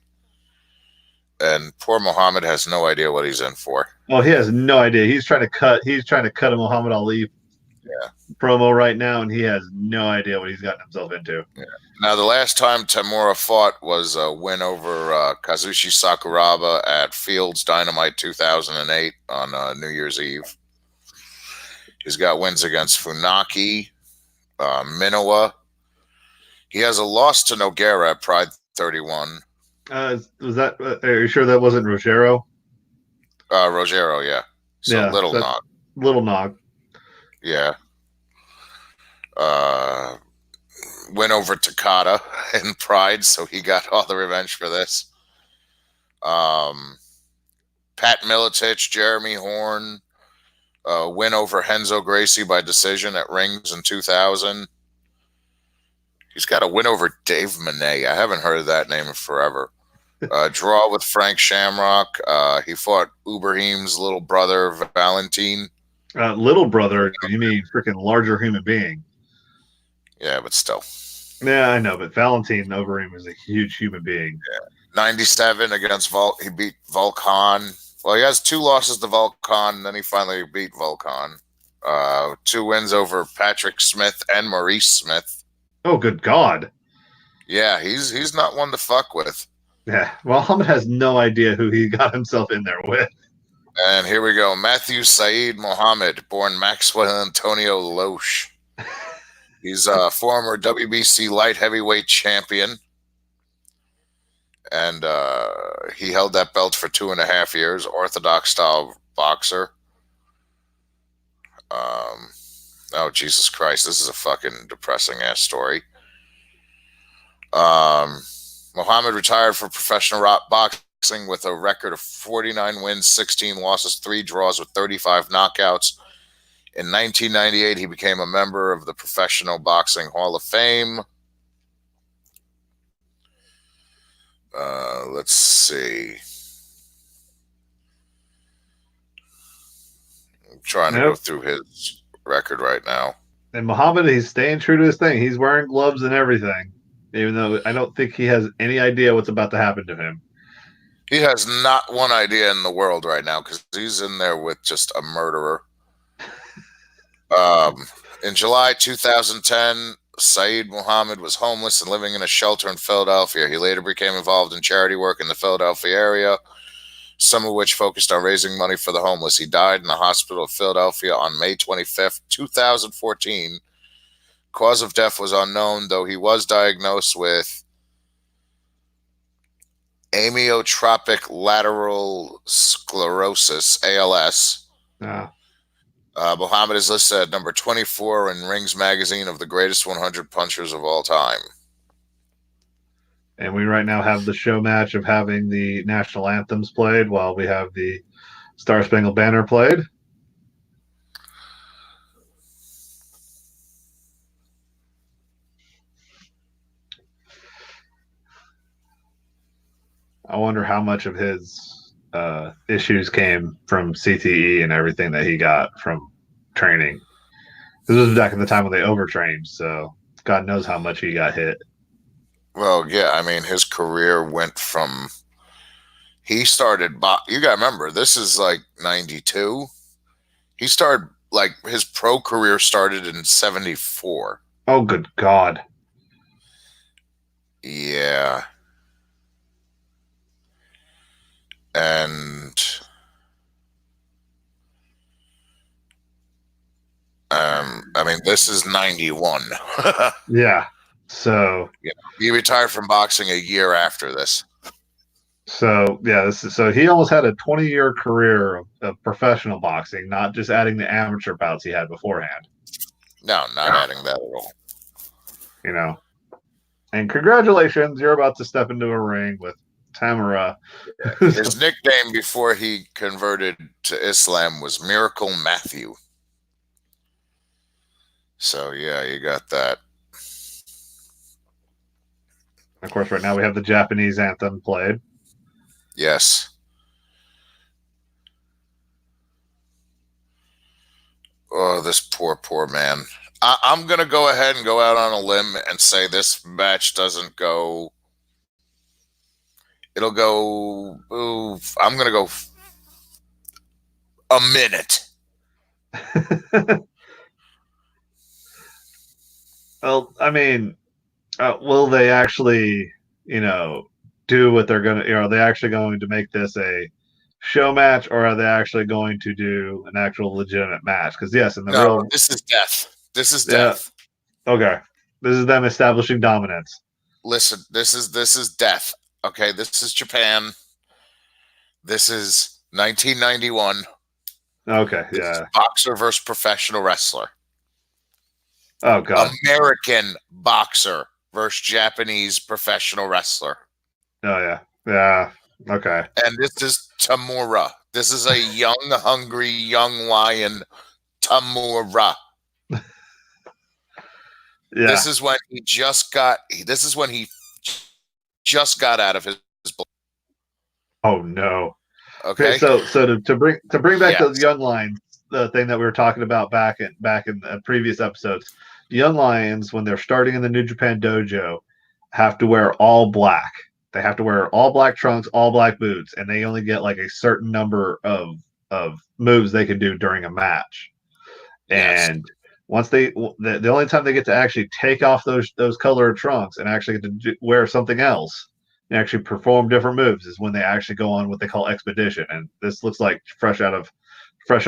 S3: and poor Muhammad has no idea what he's in for.
S1: Oh, he has no idea. He's trying to cut. He's trying to cut a Muhammad Ali
S3: Yeah.
S1: promo right now, and he has no idea what he's gotten himself into.
S3: Yeah. Now, the last time Tamura fought was a win over Kazushi Sakuraba at Fields Dynamite 2008 on New Year's Eve. He's got wins against Funaki, Minowa. He has a loss to Nogueira at Pride 31.
S1: Was that? Are you sure that wasn't Rogero?
S3: Rogero, yeah. So
S1: Yeah,
S3: Little Nog.
S1: Little Nog.
S3: Yeah. Went over Takada in Pride, so he got all the revenge for this. Pat Miletich, Jeremy Horn, win over Henzo Gracie by decision at Rings in 2000. He's got a win over Dave Monet. I haven't heard of that name in forever. Draw with Frank Shamrock. He fought Uberheim's little brother, Valentine.
S1: Little brother, you mean freaking larger human being.
S3: Yeah, but still.
S1: Yeah, I know, but Valentine over him is a huge human being.
S3: Yeah. 97 against he beat Volkan. Well, he has 2 losses to Volkan, and then he finally beat Volkan. 2 wins over Patrick Smith and Maurice Smith.
S1: Oh, good God.
S3: Yeah, he's not one to fuck with.
S1: Yeah, well, Muhammad has no idea who he got himself in there with.
S3: And here we go. Matthew Saeed Mohammed, born Maxwell Antonio Loesch. He's a former WBC light heavyweight champion. And he held that belt for 2.5 years. Orthodox style boxer. Oh, Jesus Christ. This is a fucking depressing ass story. Muhammad retired from professional boxing with a record of 49 wins, 16 losses, 3 draws with 35 knockouts. In 1998, he became a member of the Professional Boxing Hall of Fame. Let's see. I'm trying to go through his record right now.
S1: And Muhammad, he's staying true to his thing. He's wearing gloves and everything, even though I don't think he has any idea what's about to happen to him.
S3: He has not one idea in the world right now because he's in there with just a murderer. In July 2010, Saeed Muhammad was homeless and living in a shelter in Philadelphia. He later became involved in charity work in the Philadelphia area, some of which focused on raising money for the homeless. He died in the hospital of Philadelphia on May 25th, 2014. Cause of death was unknown, though he was diagnosed with amyotrophic lateral sclerosis, ALS.
S1: Yeah.
S3: Muhammad is listed at number 24 in Rings magazine of the greatest 100 punchers of all time.
S1: And we right now have the show match of having the national anthems played while we have the Star Spangled Banner played. I wonder how much of his issues came from CTE and everything that he got from training. This was back in the time when they overtrained, so God knows how much he got hit.
S3: Well, yeah, I mean, his career went from... He started... You got to remember, this is like 92. He started... Like, his pro career started in 74.
S1: Oh, good God.
S3: Yeah. And... I mean, this is 91.
S1: Yeah. So...
S3: Yeah. He retired from boxing a year after this.
S1: So, yeah, so he almost had a 20-year career of professional boxing, not just adding the amateur bouts he had beforehand.
S3: No, not adding that at all.
S1: You know. And congratulations, you're about to step into a ring with Tamura.
S3: His nickname before he converted to Islam was Miracle Matthew. So, yeah, you got that.
S1: Of course, right now we have the Japanese anthem played.
S3: Yes. Oh, this poor man. I'm going to go ahead and go out on a limb and say this match doesn't go It'll go. Ooh, I'm gonna go a minute.
S1: Well, I mean, will they actually, you know, do what they're gonna? Are they actually going to make this a show match, or are they actually going to do an actual legitimate match? Because yes, in the
S3: No,
S1: real,
S3: this is death. This is
S1: yeah,
S3: death.
S1: okay, this is them establishing dominance.
S3: Listen, this is death. Okay, this is Japan. This is 1991.
S1: Okay,
S3: This is
S1: yeah.
S3: boxer versus professional wrestler.
S1: Oh God.
S3: American boxer versus Japanese professional wrestler.
S1: Oh yeah. Yeah. Okay.
S3: And this is Tamura. This is a young, hungry, young lion, Tamura.
S1: Yeah.
S3: This is when he just got. This is when he just got out of his.
S1: Oh no. Okay,
S3: Okay.
S1: so to bring back those
S3: Yes.
S1: young lions, the thing that we were talking about back in previous episodes, the young lions when they're starting in the New Japan dojo have to wear all black. They have to wear all black trunks, all black boots, and they only get like a certain number of moves they can do during a match.
S3: Yes.
S1: And once the only time they get to actually take off those colored trunks and actually get to wear something else and actually perform different moves is when they actually go on what they call expedition. And this looks like fresh on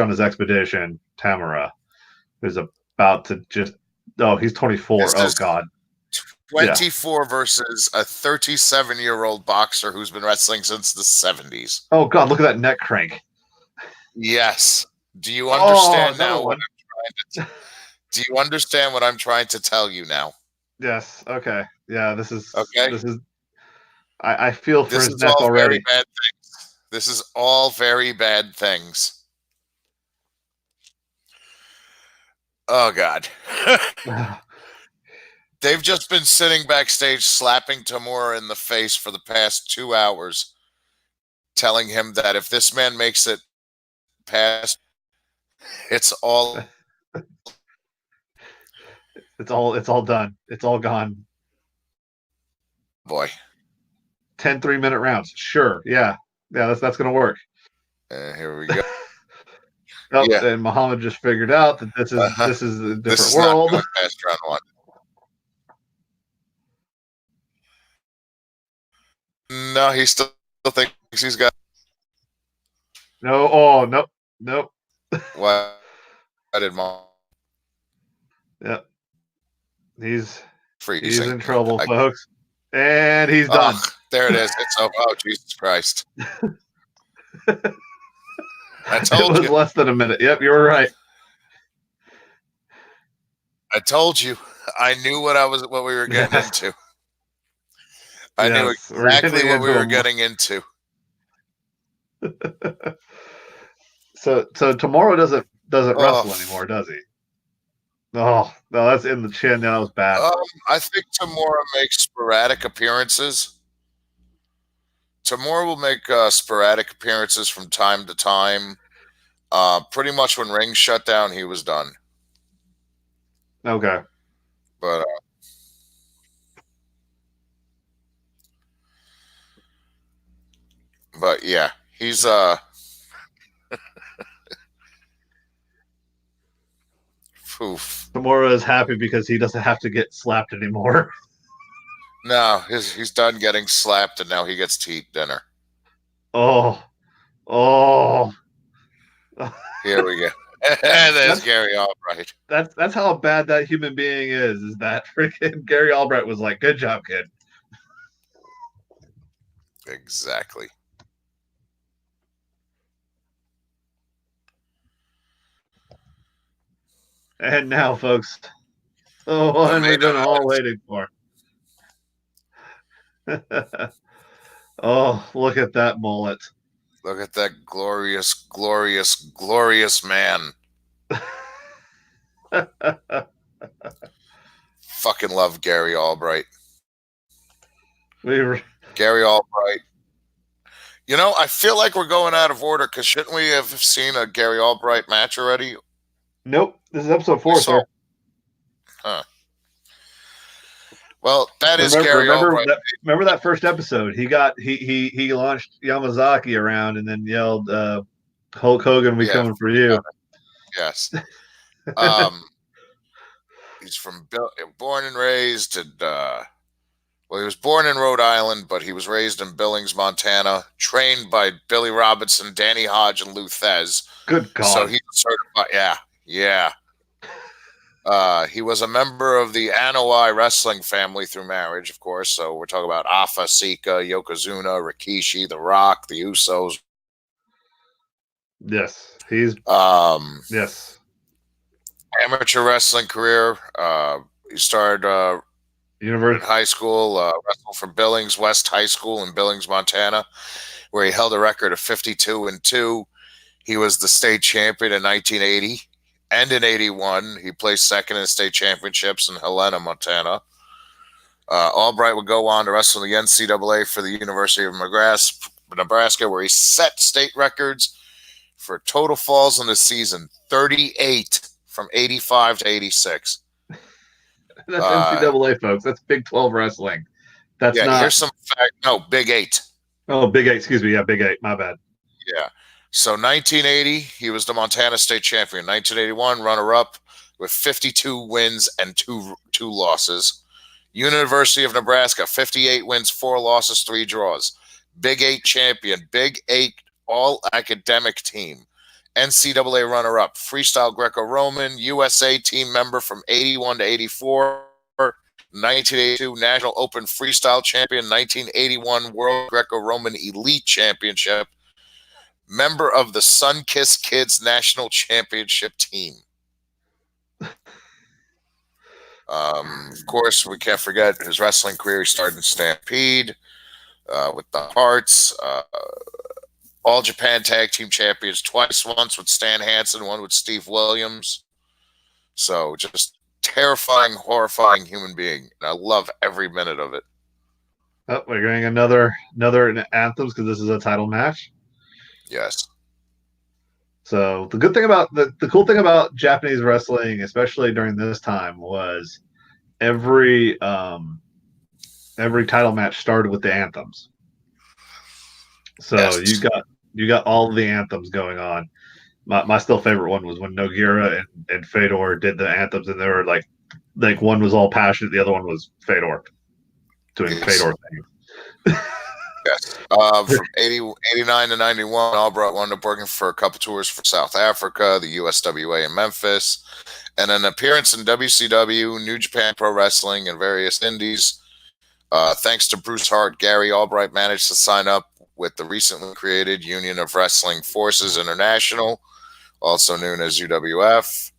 S1: his expedition, Tamara, who's about to just he's 24.
S3: This
S1: Oh
S3: is
S1: God. Yeah.
S3: 24 versus a 37-year-old boxer who's been wrestling since the 70s.
S1: Oh God, look at that neck crank.
S3: Yes. Do you
S1: Oh,
S3: understand
S1: another
S3: now
S1: one.
S3: do you understand what I'm trying to tell you now?
S1: Yes. Okay. Yeah,
S3: Okay?
S1: this is I feel for
S3: This
S1: his
S3: is
S1: neck
S3: all very
S1: already.
S3: bad things. This is all very bad things. Oh God. They've just been sitting backstage slapping Tamura in the face for the past 2 hours, telling him that if this man makes it past, it's all
S1: It's all done. It's all gone.
S3: boy.
S1: 10 3-minute rounds. Sure. Yeah. Yeah, that's gonna work.
S3: Here we go.
S1: Oh,
S3: Yeah.
S1: and Muhammad just figured out that this is
S3: Uh-huh.
S1: this is a
S3: This
S1: different
S3: is not
S1: world.
S3: going past round one. No, he still thinks he's got.
S1: No, oh nope. Nope.
S3: Why did Mom
S1: Yep. He's
S3: freezing?
S1: in trouble, folks. And he's done.
S3: Oh, there it is. It's over. Oh, Jesus Christ. I
S1: It
S3: told
S1: was
S3: you.
S1: less than a minute. Yep, you were right.
S3: I told you. I knew what we were getting into. I knew
S1: Yes, we're
S3: exactly
S1: getting
S3: what we
S1: into
S3: were
S1: him.
S3: getting into.
S1: So tomorrow doesn't wrestle
S3: Oh,
S1: anymore, does he? Oh no, that's in the chin. That was bad.
S3: I think Tamura makes sporadic appearances. Tamura will make sporadic appearances from time to time. Pretty much when rings shut down, he was done.
S1: Okay.
S3: But yeah, he's oof.
S1: Tamura is happy because he doesn't have to get slapped anymore.
S3: No, he's done getting slapped, and now he gets to eat dinner.
S1: Oh, oh.
S3: Here we go. There's Gary Albright.
S1: That's how bad that human being is. Is that freaking Gary Albright was like, "Good job, kid."
S3: Exactly.
S1: And now, folks, the one we've been all waiting for. Oh, look at that mullet.
S3: Look at that glorious, glorious, glorious man. Fucking love Gary Albright. Gary Albright. You know, I feel like we're going out of order because shouldn't we have seen a Gary Albright match already?
S1: Nope. This is episode 4, sir.
S3: Huh. Well, that is
S1: Remember,
S3: Gary
S1: remember
S3: Albright.
S1: that. Remember that first episode. He launched Yamazaki around and then yelled, "Hulk Hogan, we
S3: Yeah,
S1: coming for you."
S3: yes. Um, he's from born and raised in well, he was born in Rhode Island, but he was raised in Billings, Montana, trained by Billy Robinson, Danny Hodge, and Lou Thez.
S1: Good
S3: So
S1: God.
S3: he's certified. Yeah. He was a member of the Anoa'i wrestling family through marriage, of course. So we're talking about Afa, Sika, Yokozuna, Rikishi, The Rock, the Usos.
S1: Yes, he's yes.
S3: Amateur wrestling career. He started in
S1: Universe.
S3: high school, wrestled for Billings West High School in Billings, Montana, where he held a record of 52-2. He was the state champion in 1980 and in 81. He placed second in the state championships in Helena, Montana. Albright would go on to wrestle in the NCAA for the University of Nebraska, where he set state records for total falls in the season, 38 from 85 to 86.
S1: That's NCAA, folks. That's Big 12 wrestling. That's not.
S3: Here's some fact. No, Big 8.
S1: Oh, Big 8. Excuse me. Yeah, Big 8. My bad.
S3: Yeah. So 1980, he was the Montana state champion. 1981, runner-up with 52 wins and two losses. University of Nebraska, 58 wins, 4 losses, 3 draws. Big 8 champion, Big 8 all-academic team. NCAA runner-up, freestyle Greco-Roman, USA team member from 81 to 84, 1982 National Open Freestyle Champion, 1981 World Greco-Roman Elite Championship, member of the Sunkissed Kids National Championship team. Of course, we can't forget his wrestling career. He started in Stampede with the Hearts. All Japan Tag Team Champions twice, once with Stan Hansen, one with Steve Williams. So just terrifying, horrifying human being. And I love every minute of it.
S1: Oh, we're getting another anthems because this is a title match.
S3: Yes.
S1: So the good thing about the cool thing about Japanese wrestling, especially during this time, was every title match started with the anthems. So
S3: Yes.
S1: you got all the anthems going on. My still favorite one was when Nogueira and Fedor did the anthems, and they were like one was all passionate, the other one was Fedor doing Fedor things.
S3: Yes. From 89 to 91, Albright wound up working for a couple tours for South Africa, the USWA in Memphis, and an appearance in WCW, New Japan Pro Wrestling, and various indies. Thanks to Bruce Hart, Gary Albright managed to sign up with the recently created Union of Wrestling Forces International, also known as UWF,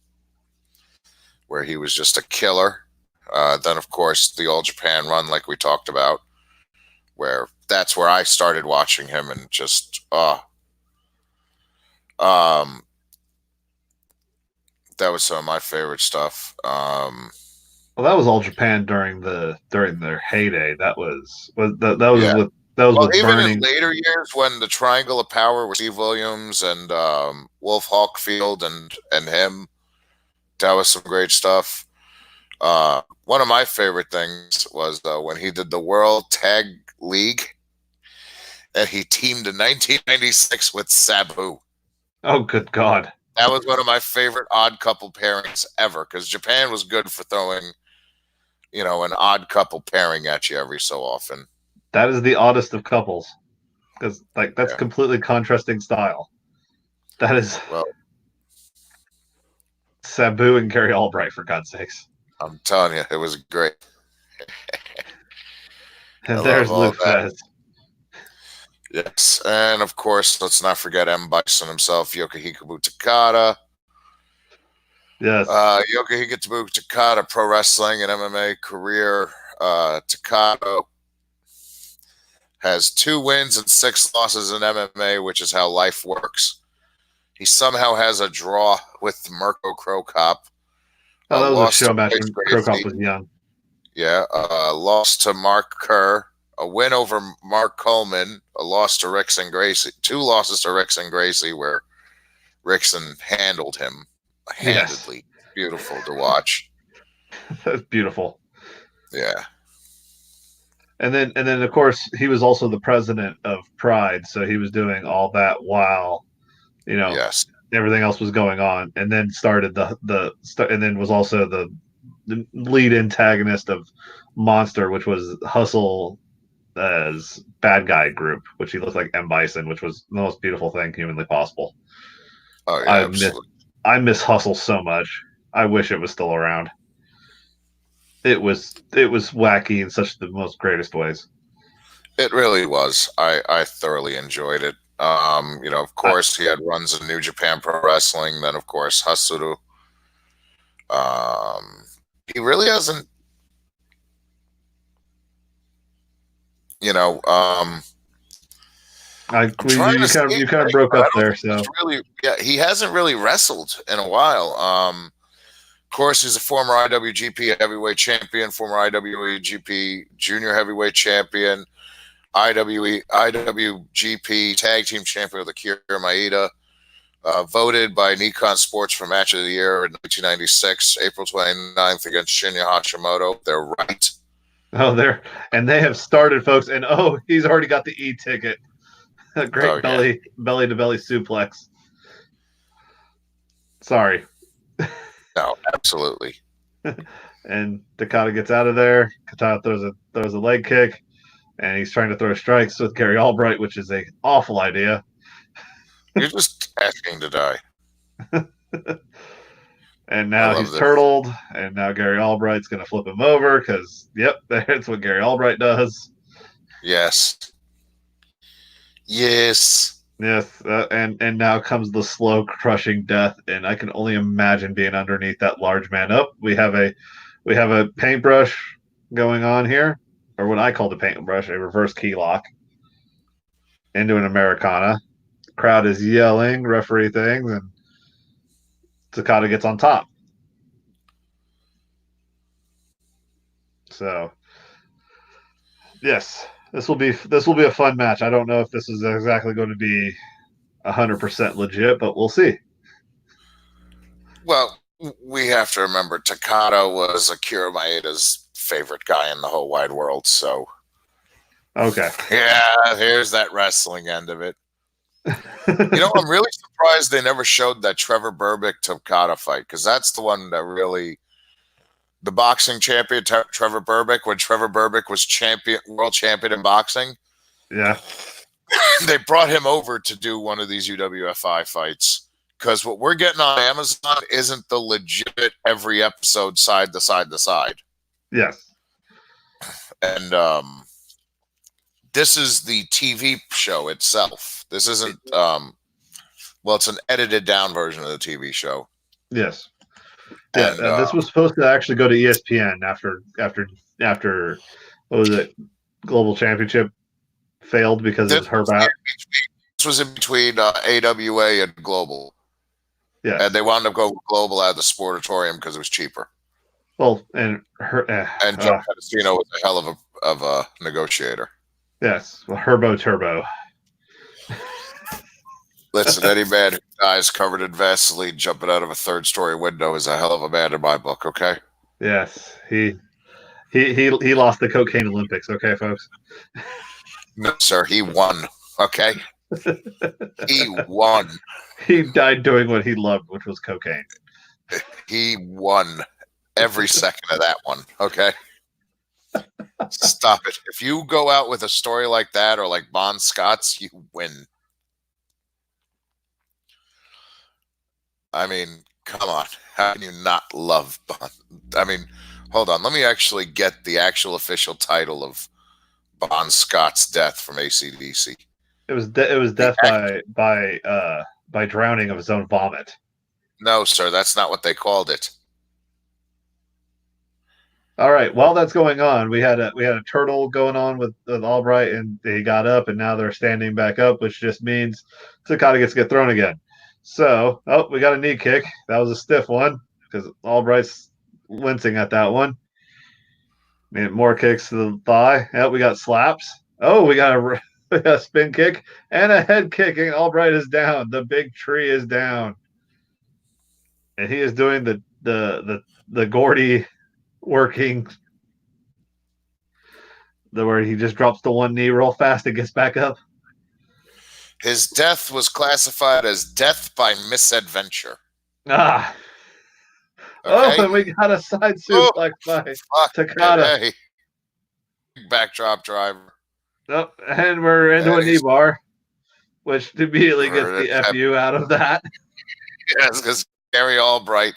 S3: where he was just a killer. Then, of course, the All Japan run, like we talked about, where that's where I started watching him and just that was some of my favorite stuff.
S1: Well, that was All Japan during their heyday. That was with
S3: even
S1: Burning.
S3: in later years when the Triangle of Power with Steve Williams and Wolf Hawkfield and him, that was some great stuff. One of my favorite things was when he did the World Tag League, and he teamed in 1996 with Sabu.
S1: Oh, good God.
S3: That was one of my favorite odd couple pairings ever, because Japan was good for throwing, an odd couple pairing at you every so often.
S1: That is the oddest of couples, because that's completely contrasting style. That is Sabu and Gary Albright, for God's sakes.
S3: I'm telling you, it was great.
S1: And there's Lou Thesz.
S3: Yes, and of course, let's not forget M. Bison himself, Yokohiko Takada.
S1: Yes.
S3: Yokohiko Takada, pro wrestling and MMA career. Takada has 2 wins and 6 losses in MMA, which is how life works. He somehow has a draw with Mirko Cro Cop.
S1: Oh, that was a show match when Cro Cop was young.
S3: Yeah, lost to Mark Kerr, a win over Mark Coleman, a loss to Rickson Gracie, 2 losses to Rickson Gracie, where Rickson handled him handedly. Yes. Beautiful to watch.
S1: That's beautiful.
S3: Yeah.
S1: and then of course he was also the president of Pride, so he was doing all that while you know
S3: Yes.
S1: everything else was going on, and then started and then was also the lead antagonist of Monster, which was Hustle as bad guy group, which he looked like M Bison, which was the most beautiful thing humanly possible.
S3: Oh yeah,
S1: I miss
S3: absolutely.
S1: I miss Hustle so much. I wish it was still around. It was wacky in such the most greatest ways.
S3: It really was. I thoroughly enjoyed it. Of
S1: I,
S3: course, he had runs in New Japan Pro Wrestling. Then, of course, Hasuru. Um, he really hasn't. You know, I'm trying to see
S1: you kind of
S3: right,
S1: broke
S3: but I
S1: up
S3: don't
S1: there,
S3: think he's
S1: so
S3: really. Yeah, he hasn't really wrestled in a while. Of course, he's a former IWGP Heavyweight Champion, former IWGP Junior Heavyweight Champion, IWGP Tag Team Champion with Akira Maeda. Voted by Nikon Sports for Match of the Year in 1996, April 29th against Shinya Hashimoto. They're right.
S1: there and they have started, folks, and he's already got the e-ticket. A
S3: Oh
S1: great
S3: yeah.
S1: belly to belly suplex. Sorry.
S3: No, absolutely.
S1: And Takada gets out of there. Katana throws a leg kick, and he's trying to throw strikes with Gary Albright, which is a awful idea.
S3: You're just asking to die.
S1: And
S3: I
S1: now
S3: love
S1: he's
S3: this.
S1: turtled, and now Gary Albright's going to flip him over because, yep, that's what Gary Albright does.
S3: Yes. Yes.
S1: Yes, and now comes the slow crushing death, and I can only imagine being underneath that large man. Up, we have a paintbrush going on here, or what I call the paintbrush, a reverse key lock into an Americana. Crowd is yelling, referee things, and Takada gets on top. So yes, this will be a fun match. I don't know if this is exactly going to be 100% legit, but we'll see.
S3: Well, we have to remember Takada was Akira Maeda's favorite guy in the whole wide world. So,
S1: Okay.
S3: yeah, here's that wrestling end of it. I'm really surprised they never showed that Trevor Burbick Takada fight because that's the one that really the boxing champion Trevor Burbick when Trevor Burbick was world champion in boxing.
S1: Yeah.
S3: They brought him over to do one of these UWFI fights because what we're getting on Amazon isn't the legit every episode side to side to side.
S1: Yes.
S3: And this is the TV show itself. This isn't it's an edited down version of the TV show.
S1: Yes. Yeah.
S3: And
S1: This was supposed to actually go to ESPN after what was it? Global Championship failed because it
S3: this
S1: was Herb out.
S3: was in between AWA and Global.
S1: Yes.
S3: And they wound up going Global out of the Sportatorium because it was cheaper.
S1: Well, and
S3: Joe Pedicino was a hell of a negotiator.
S1: yes, well, Herbo Turbo.
S3: Listen, any man who dies covered in Vaseline jumping out of a third-story window is a hell of a man in my book. Okay.
S1: Yes, he lost the cocaine Olympics. Okay, folks.
S3: No, sir. He won. Okay. He won.
S1: He died doing what he loved, which was cocaine.
S3: He won every second of that one. Okay. Stop it. If you go out with a story like that or like Bon Scott's, you win. I mean, come on. How can you not love Bon? I mean, hold on. Let me actually get the actual official title of Bon Scott's death from ACDC.
S1: It was death by drowning of his own vomit.
S3: No, sir, that's not what they called it.
S1: All right. While that's going on, we had a turtle going on with Albright, and he got up, and now they're standing back up, which just means Takada gets to get thrown again. So, we got a knee kick. That was a stiff one because Albright's wincing at that one. More kicks to the thigh. Yep, we got slaps. We got a spin kick and a head kick, and Albright is down. The big tree is down, and he is doing the Gordy working where he just drops the one knee real fast and gets back up.
S3: His death was classified as death by misadventure.
S1: Ah.
S3: Okay?
S1: Oh, and we got a side
S3: Oh,
S1: suplex by
S3: fuck
S1: Takada.
S3: it, hey. Backdrop driver.
S1: Oh, and we're into a knee bar, which immediately gets the FU out of that.
S3: Yes, because Gary Albright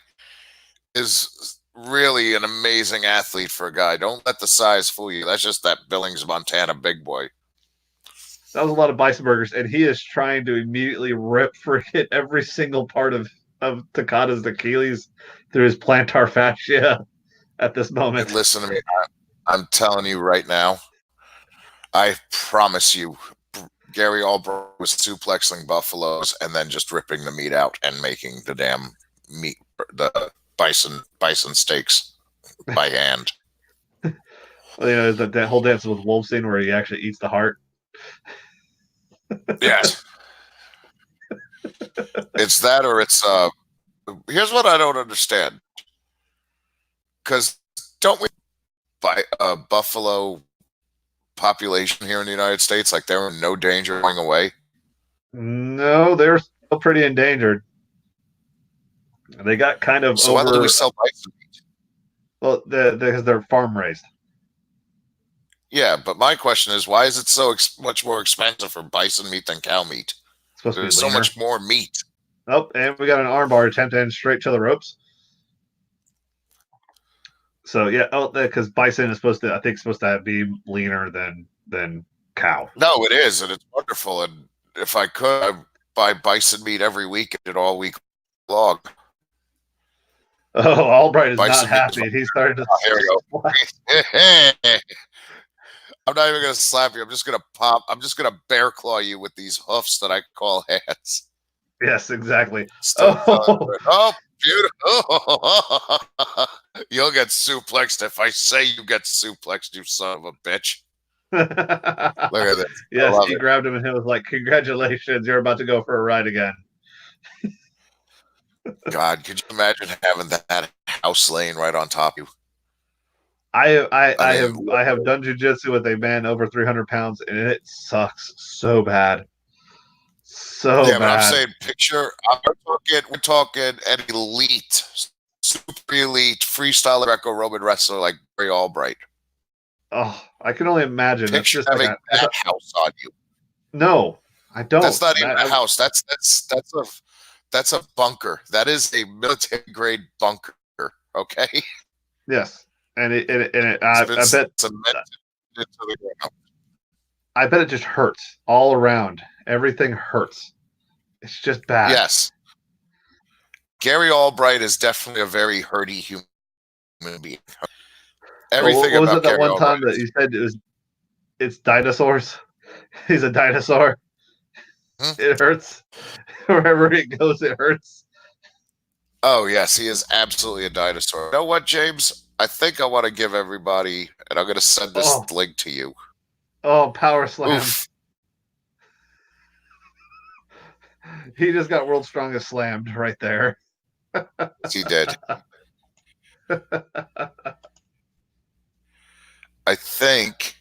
S3: is really an amazing athlete for a guy. Don't let the size fool you. That's just that Billings, Montana big boy.
S1: That was a lot of bison burgers, and he is trying to immediately rip freaking every single part of Takada's Achilles through his plantar fascia at this moment.
S3: And listen to me. I'm telling you right now, I promise you, Gary Albright was suplexing buffaloes and then just ripping the meat out and making the damn meat, the bison steaks by hand.
S1: Well, that whole Dance with Wolves scene where he actually eats the heart.
S3: Yes. It's that, or it's here's what I don't understand. Because don't we buy a buffalo population here in the United States like they're in no danger of going away?
S1: No, they're still pretty endangered. They got kind of
S3: So
S1: over.
S3: why do we sell bison meat?
S1: Well, because they're farm raised.
S3: Yeah, but my question is, why is it so much more expensive for bison meat than cow meat? There's so much more meat.
S1: Oh, and we got an armbar attempt and straight to the ropes. So yeah, because bison is supposed to be leaner than cow.
S3: No, it is, and it's wonderful. And if I could, I'd buy bison meat every week and all week long.
S1: Oh, Albright is
S3: Bison
S1: not happy. He's starting to.
S3: Here we go. I'm not even going to slap you. I'm just going to pop. I'm just going to bear claw you with these hoofs that I call hands.
S1: Yes, exactly.
S3: Oh, beautiful. You'll get suplexed if I say you get suplexed, you son of a bitch. Look at this.
S1: Yes, he grabbed him and he was like, "Congratulations, you're about to go for a ride again."
S3: God, could you imagine having that house laying right on top of you?
S1: I have done jiu-jitsu with a man over 300 pounds, and it sucks so bad. So
S3: yeah,
S1: bad.
S3: But I'm saying picture. We're talking an elite, super elite freestyle Greco-Roman wrestler like Gary Albright.
S1: Oh, I can only imagine.
S3: Picture
S1: it's just
S3: having that house on you.
S1: No, I don't.
S3: That's not even a house. That's a bunker. That is a military grade bunker. Okay.
S1: Yes, I bet it just hurts all around. Everything hurts. It's just bad.
S3: Yes. Gary Albright is definitely a very hurty human being. Everything
S1: what was
S3: about
S1: it that
S3: Gary
S1: one time
S3: Albright
S1: that you said it's dinosaurs? He's a dinosaur. It hurts. Wherever he goes, it hurts.
S3: Oh, yes, he is absolutely a dinosaur. You know what, James? I think I want to give everybody, and I'm going to send this link to you.
S1: Oh, power slam.
S3: Oof.
S1: He just got world's strongest slammed right there.
S3: He did. I think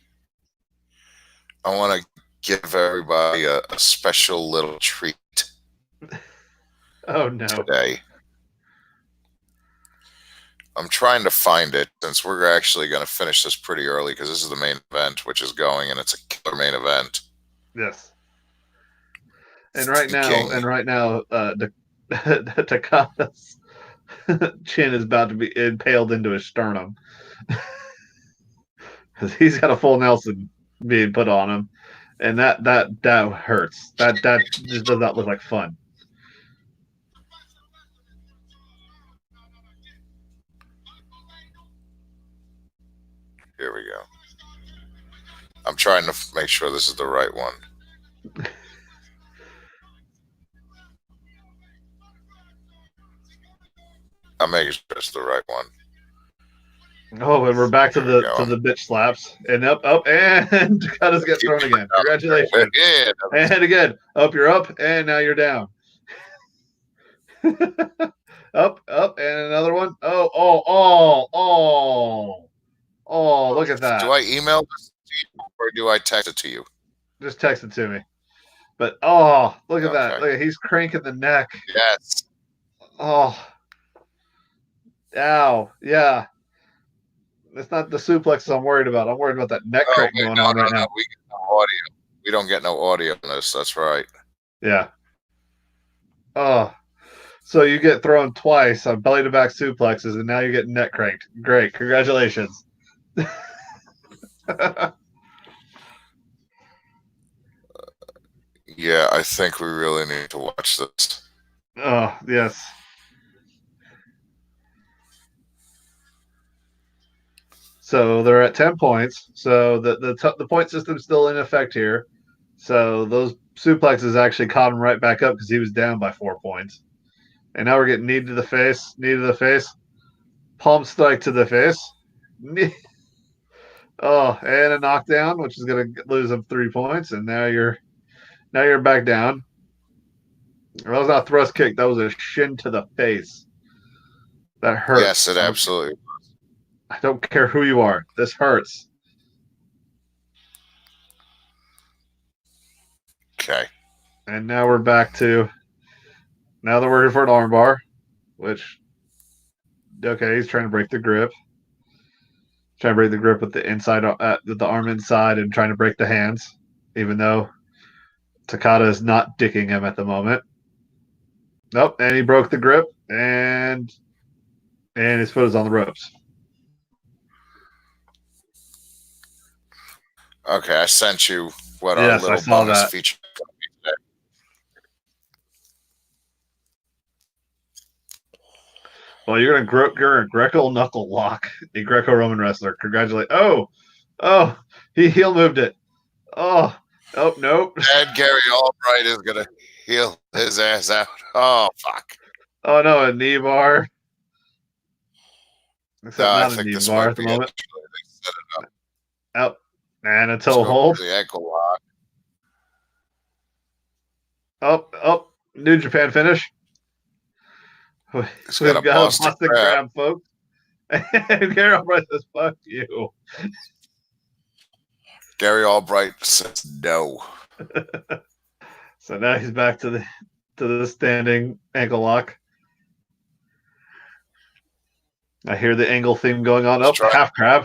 S3: I want to give everybody a special little treat.
S1: Oh, no.
S3: Today. I'm trying to find it since we're actually going to finish this pretty early because this is the main event, which is going, and it's a killer main event.
S1: Yes. And right now, Takada's chin is about to be impaled into his sternum because he's got a full Nelson being put on him, and that hurts. That just does not look like fun.
S3: Here we go. I'm trying to make sure this is the right one. I'm making sure it's the right one.
S1: Oh, and we're back to the bitch slaps, and up, and Takada's get thrown again. Congratulations! And again, up, you're up, and now you're down. Up, and another one. Oh! Look at that.
S3: Do I email this to do I text it to you?
S1: Just text it to me. But look at that!
S3: Okay.
S1: Look, he's cranking the neck.
S3: Yes.
S1: Oh, ow, yeah. It's not the suplexes I'm worried about. I'm worried about that neck
S3: Oh,
S1: crank
S3: wait,
S1: going
S3: no,
S1: on
S3: no,
S1: right
S3: no.
S1: now.
S3: We get no audio. We don't get no audio on this. That's right.
S1: Yeah. Oh, so you get thrown twice on belly to back suplexes, and now you get neck cranked. Great, congratulations.
S3: Yeah, I think we really need to watch this.
S1: Oh, yes. So they're at 10 points. So the point system's still in effect here. So those suplexes actually caught him right back up because he was down by 4 points. And now we're getting knee to the face, palm strike to the face. Oh, and a knockdown, which is going to lose him 3 points. And now you're back down. That was not a thrust kick. That was a shin to the face. That hurts.
S3: Yes, it absolutely.
S1: I don't care who you are. This hurts.
S3: Okay.
S1: And now we're back to now they're working for an armbar, which okay, he's trying to break the grip. Trying to break the grip with the inside with the arm inside and trying to break the hands, even though Takada is not dicking him at the moment. Nope, and he broke the grip and his foot is on the ropes.
S3: Okay, I sent you what our
S1: Yes, I
S3: little
S1: saw
S3: bonus
S1: that.
S3: feature.
S1: Well, you're a Greco knuckle lock, a Greco-Roman wrestler. Congratulations! Oh, he heel moved it. Oh, nope.
S3: And Gary Albright is gonna heal his ass out. Oh fuck!
S1: Oh no, a knee bar. Except
S3: I
S1: not a
S3: think
S1: knee
S3: this
S1: bar
S3: might
S1: at the
S3: be it.
S1: moment.
S3: They set it up.
S1: Oh, and a
S3: Let's
S1: toe
S3: go
S1: hold.
S3: for the ankle lock.
S1: Oh, New Japan finish.
S3: He's got
S1: We've
S3: a
S1: got a
S3: Boston
S1: Boston
S3: Crab.
S1: Crab, folks. And Gary Albright says, fuck you.
S3: Gary Albright says no.
S1: So now he's back to the standing ankle lock. I hear the angle theme going on. Oh, half crab.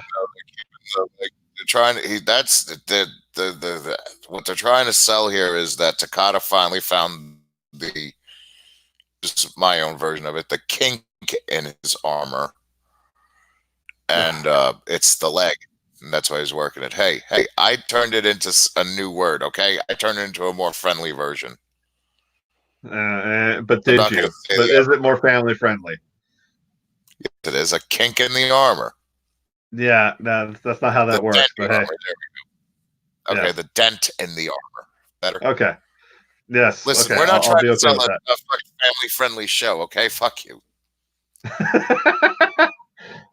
S3: They're trying to. That's the what they're trying to sell here is that Takada finally found the. This is my own version of it. The kink in his armor, and it's the leg, and that's why he's working it. Hey, I turned it into a new word. Okay, I turned it into a more friendly version.
S1: But did you? But is it more family friendly?
S3: Yes, it is a kink in the armor.
S1: Yeah, no, that's not how that works. But hey,
S3: there we go. Okay, the dent in the armor. Better.
S1: Okay. Yes.
S3: Listen,
S1: okay.
S3: we're not trying to sell
S1: okay
S3: a family-friendly show, okay? Fuck you.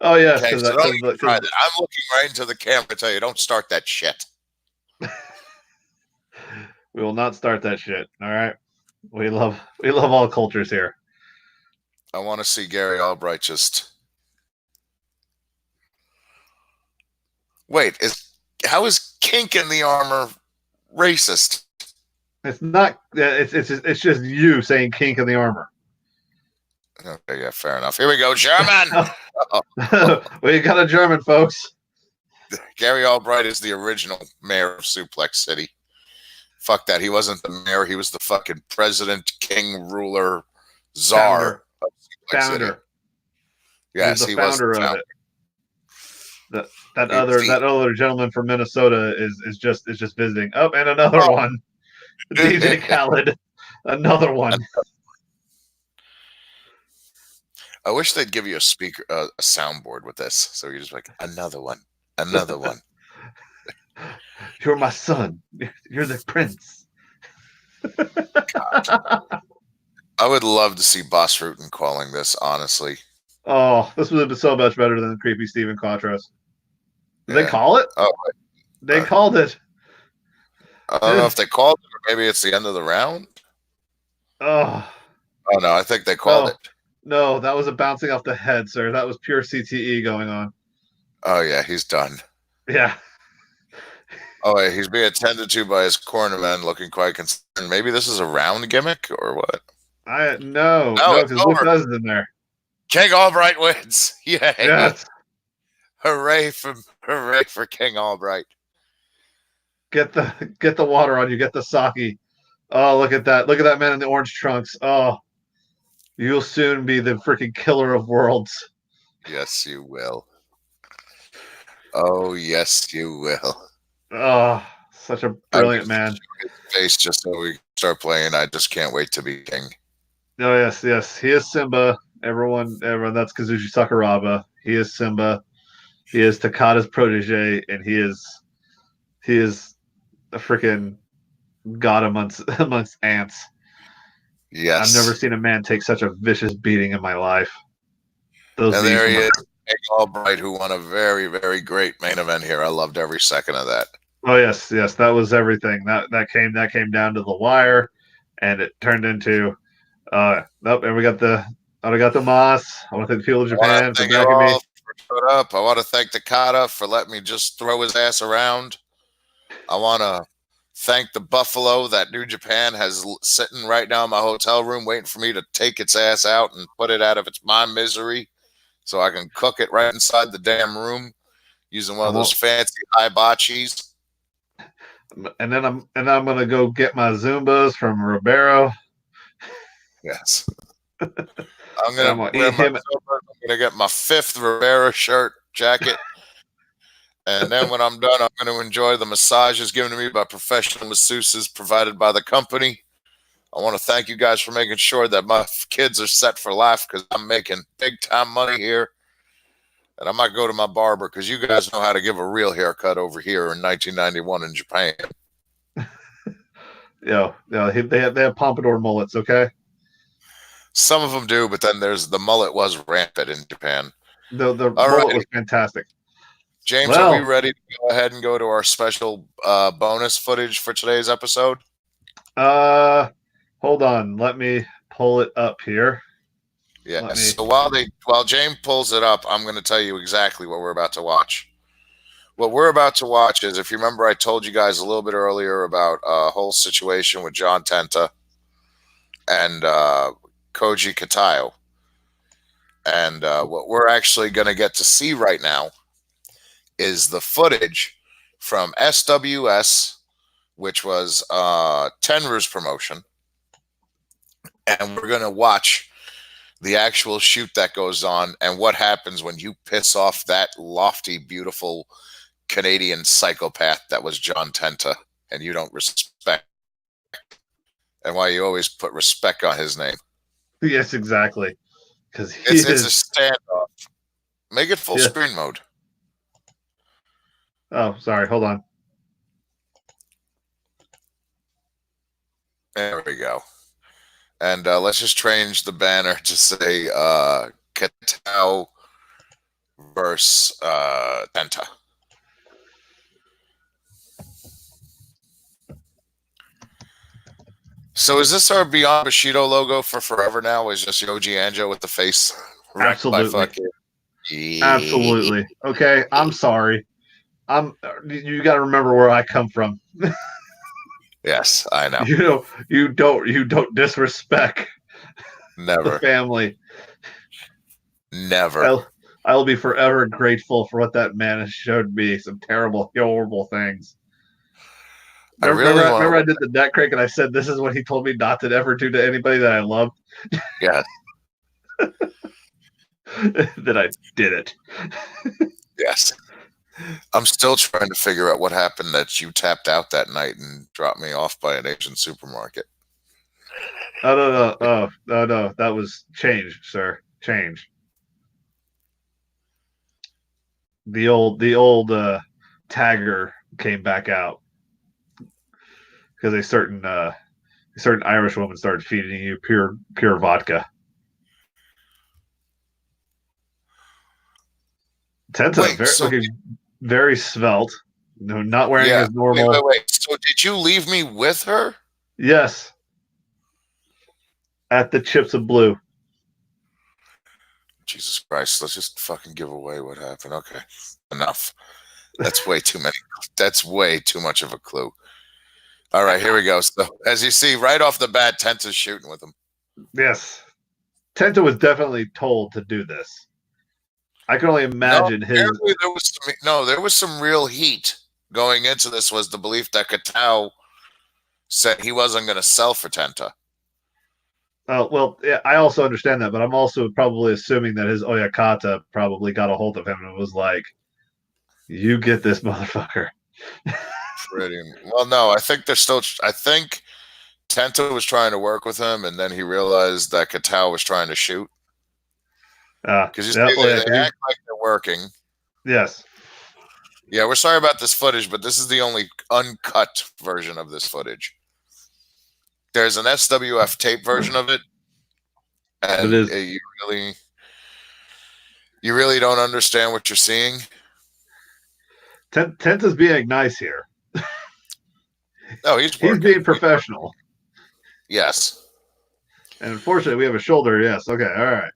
S1: Oh yes,
S3: okay, so don't even try that. I'm looking right into the camera to tell you, don't start that shit.
S1: We will not start that shit. All right. We love all cultures here.
S3: I want to see Gary Albright just. Wait, how is kink in the armor racist?
S1: It's not. It's just you saying kink in the armor.
S3: Okay, yeah, fair enough. Here we go, German.
S1: We got a German, folks.
S3: Gary Albright is the original mayor of Suplex City. Fuck that. He wasn't the mayor. He was the fucking president, king, ruler, czar of Suplex City. Yes, he was the founder
S1: of it. That other gentleman from Minnesota is just visiting. Oh, and another one. DJ Khaled. Another one.
S3: I wish they'd give you a speaker, a soundboard with this. So you're just like, another one. Another one.
S1: You're my son. You're the prince.
S3: I would love to see Boss Rutan calling this, honestly.
S1: Oh, this would have been so much better than Creepy Steven Quattros. Did they call it?
S3: Oh,
S1: they called it.
S3: I don't know if they called it, or maybe it's the end of the round.
S1: Oh
S3: no, I think they called it.
S1: No, that was a bouncing off the head, sir. That was pure CTE going on.
S3: Oh yeah, he's done.
S1: Yeah.
S3: Oh, wait, he's being attended to by his cornermen, looking quite concerned. Maybe this is a round gimmick or what?
S1: No,
S3: No,
S1: no,
S3: it's
S1: because Luke
S3: over.
S1: Does is in there.
S3: King Albright wins. Yay!
S1: Yes.
S3: Hooray for King Albright.
S1: Get the water on you. Get the sake. Oh, look at that! Look at that man in the orange trunks. Oh, you'll soon be the freaking killer of worlds.
S3: Yes, you will. Oh, yes, you will.
S1: Oh, such a
S3: I
S1: brilliant
S3: just
S1: man.
S3: show his face just so we can start playing. I just can't wait to be king.
S1: Oh yes, yes. He is Simba. Everyone. That's Kazushi Sakuraba. He is Simba. He is Takada's protege, and he is a freaking god amongst ants. I've never
S3: Yes.
S1: seen a man take such a vicious beating in my life. Those
S3: And
S1: beatings
S3: there
S1: from
S3: he
S1: the
S3: is, King Albright, who won a very, very great main event here. I loved every second of that.
S1: Oh yes, yes, that was everything. That came down to the wire, and it turned into nope. And we got the Mas. I want to thank the people of
S3: I want to
S1: Japan for
S3: thank you
S1: backing me.
S3: all for showing up. I want to thank Takada for letting me just throw his ass around. I want to thank the Buffalo that New Japan has sitting right now in my hotel room waiting for me to take its ass out and put it out of its mind misery so I can cook it right inside the damn room using one
S1: I
S3: of those
S1: won't,
S3: fancy hibachis.
S1: and I'm gonna go get my Zumbas from Ribeiro,
S3: Yes. I'm
S1: and I'm
S3: gonna
S1: gonna
S3: wear
S1: eat
S3: my
S1: him.
S3: silver. I'm gonna get my 5th Rivera shirt jacket. And then when I'm done, I'm going to enjoy the massages given to me by professional masseuses provided by the company. I want to thank you guys for making sure that my kids are set for life because I'm making big time money here. And I might go to my barber because you guys know how to give a real haircut over here in 1991 in Japan.
S1: They have pompadour mullets. Okay,
S3: Some of them do, but then there's the mullet was rampant in Japan.
S1: the
S3: All
S1: mullet
S3: right,
S1: was fantastic.
S3: James, are we
S1: Well,
S3: ready to go ahead and go to our special bonus footage for today's episode?
S1: uh, hold on. Let me pull it up here. Let
S3: Yes.
S1: me.
S3: So while James pulls it up, I'm going to tell you exactly what we're about to watch. What we're about to watch is, if you remember, I told you guys a little bit earlier about a whole situation with John Tenta and Koji Katayo. And what we're actually going to get to see right now is the footage from SWS, which was Tenru's promotion. And we're going to watch the actual shoot that goes on and what happens when you piss off that lofty, beautiful Canadian psychopath that was John Tenta and you don't respect, and why you always put respect on his name.
S1: Yes, exactly. Because
S3: It's a standoff. Make it full
S1: Yeah.
S3: screen mode.
S1: Oh, sorry. Hold on.
S3: There we go. And let's just change the banner to say Katao versus Tenta. So is this our Beyond Bushido logo for forever now? Is just Yoji Anjo with the face wrecked by
S1: Absolutely.
S3: fucking...
S1: Absolutely. Okay, I'm sorry. You got to remember where I come from.
S3: Yes, I know.
S1: You don't disrespect the
S3: Never.
S1: family.
S3: Never.
S1: I'll be forever grateful for what that man has showed me. Some terrible, horrible things.
S3: I really want
S1: Remember I did the neck crank and I said this is what he told me not to ever do to anybody that I loved.
S3: Yes.
S1: That I did it.
S3: Yes. I'm still trying to figure out what happened that you tapped out that night and dropped me off by an Asian supermarket.
S1: Oh no. Oh no. That was change, sir. Change. The old tagger came back out because a certain Irish woman started feeding you pure vodka. Tenta looking very svelte. No, not wearing his normal.
S3: Wait. So did you leave me with her?
S1: Yes. At the Chips of Blue.
S3: Jesus Christ! Let's just fucking give away what happened. Okay, enough. That's way too many. That's way too much of a clue. All right, here we go. So, as you see, right off the bat, Tenta's shooting with him.
S1: Yes. Tenta was definitely told to do this. I can only
S3: No,
S1: imagine his.
S3: apparently there was some real heat going into this. Was the belief that Katao said he wasn't going to sell for Tenta?
S1: Well, yeah, I also understand that, but I'm also probably assuming that his Oyakata probably got a hold of him and was like, "You get this motherfucker."
S3: Pretty well. No, I think they're still. I think Tenta was trying to work with him, and then he realized that Katao was trying to shoot. Because you
S1: Yeah,
S3: see,
S1: well, yeah,
S3: they act like they're working.
S1: yes.
S3: Yeah, we're sorry about this footage, but this is the only uncut version of this footage. There's an SWF tape version of it,
S1: It
S3: and
S1: is.
S3: you really don't understand what you're seeing.
S1: Tenta's being nice here.
S3: No, he's
S1: He's
S3: working.
S1: being professional.
S3: Yes.
S1: And unfortunately, we have a shoulder. Yes. Okay. All right.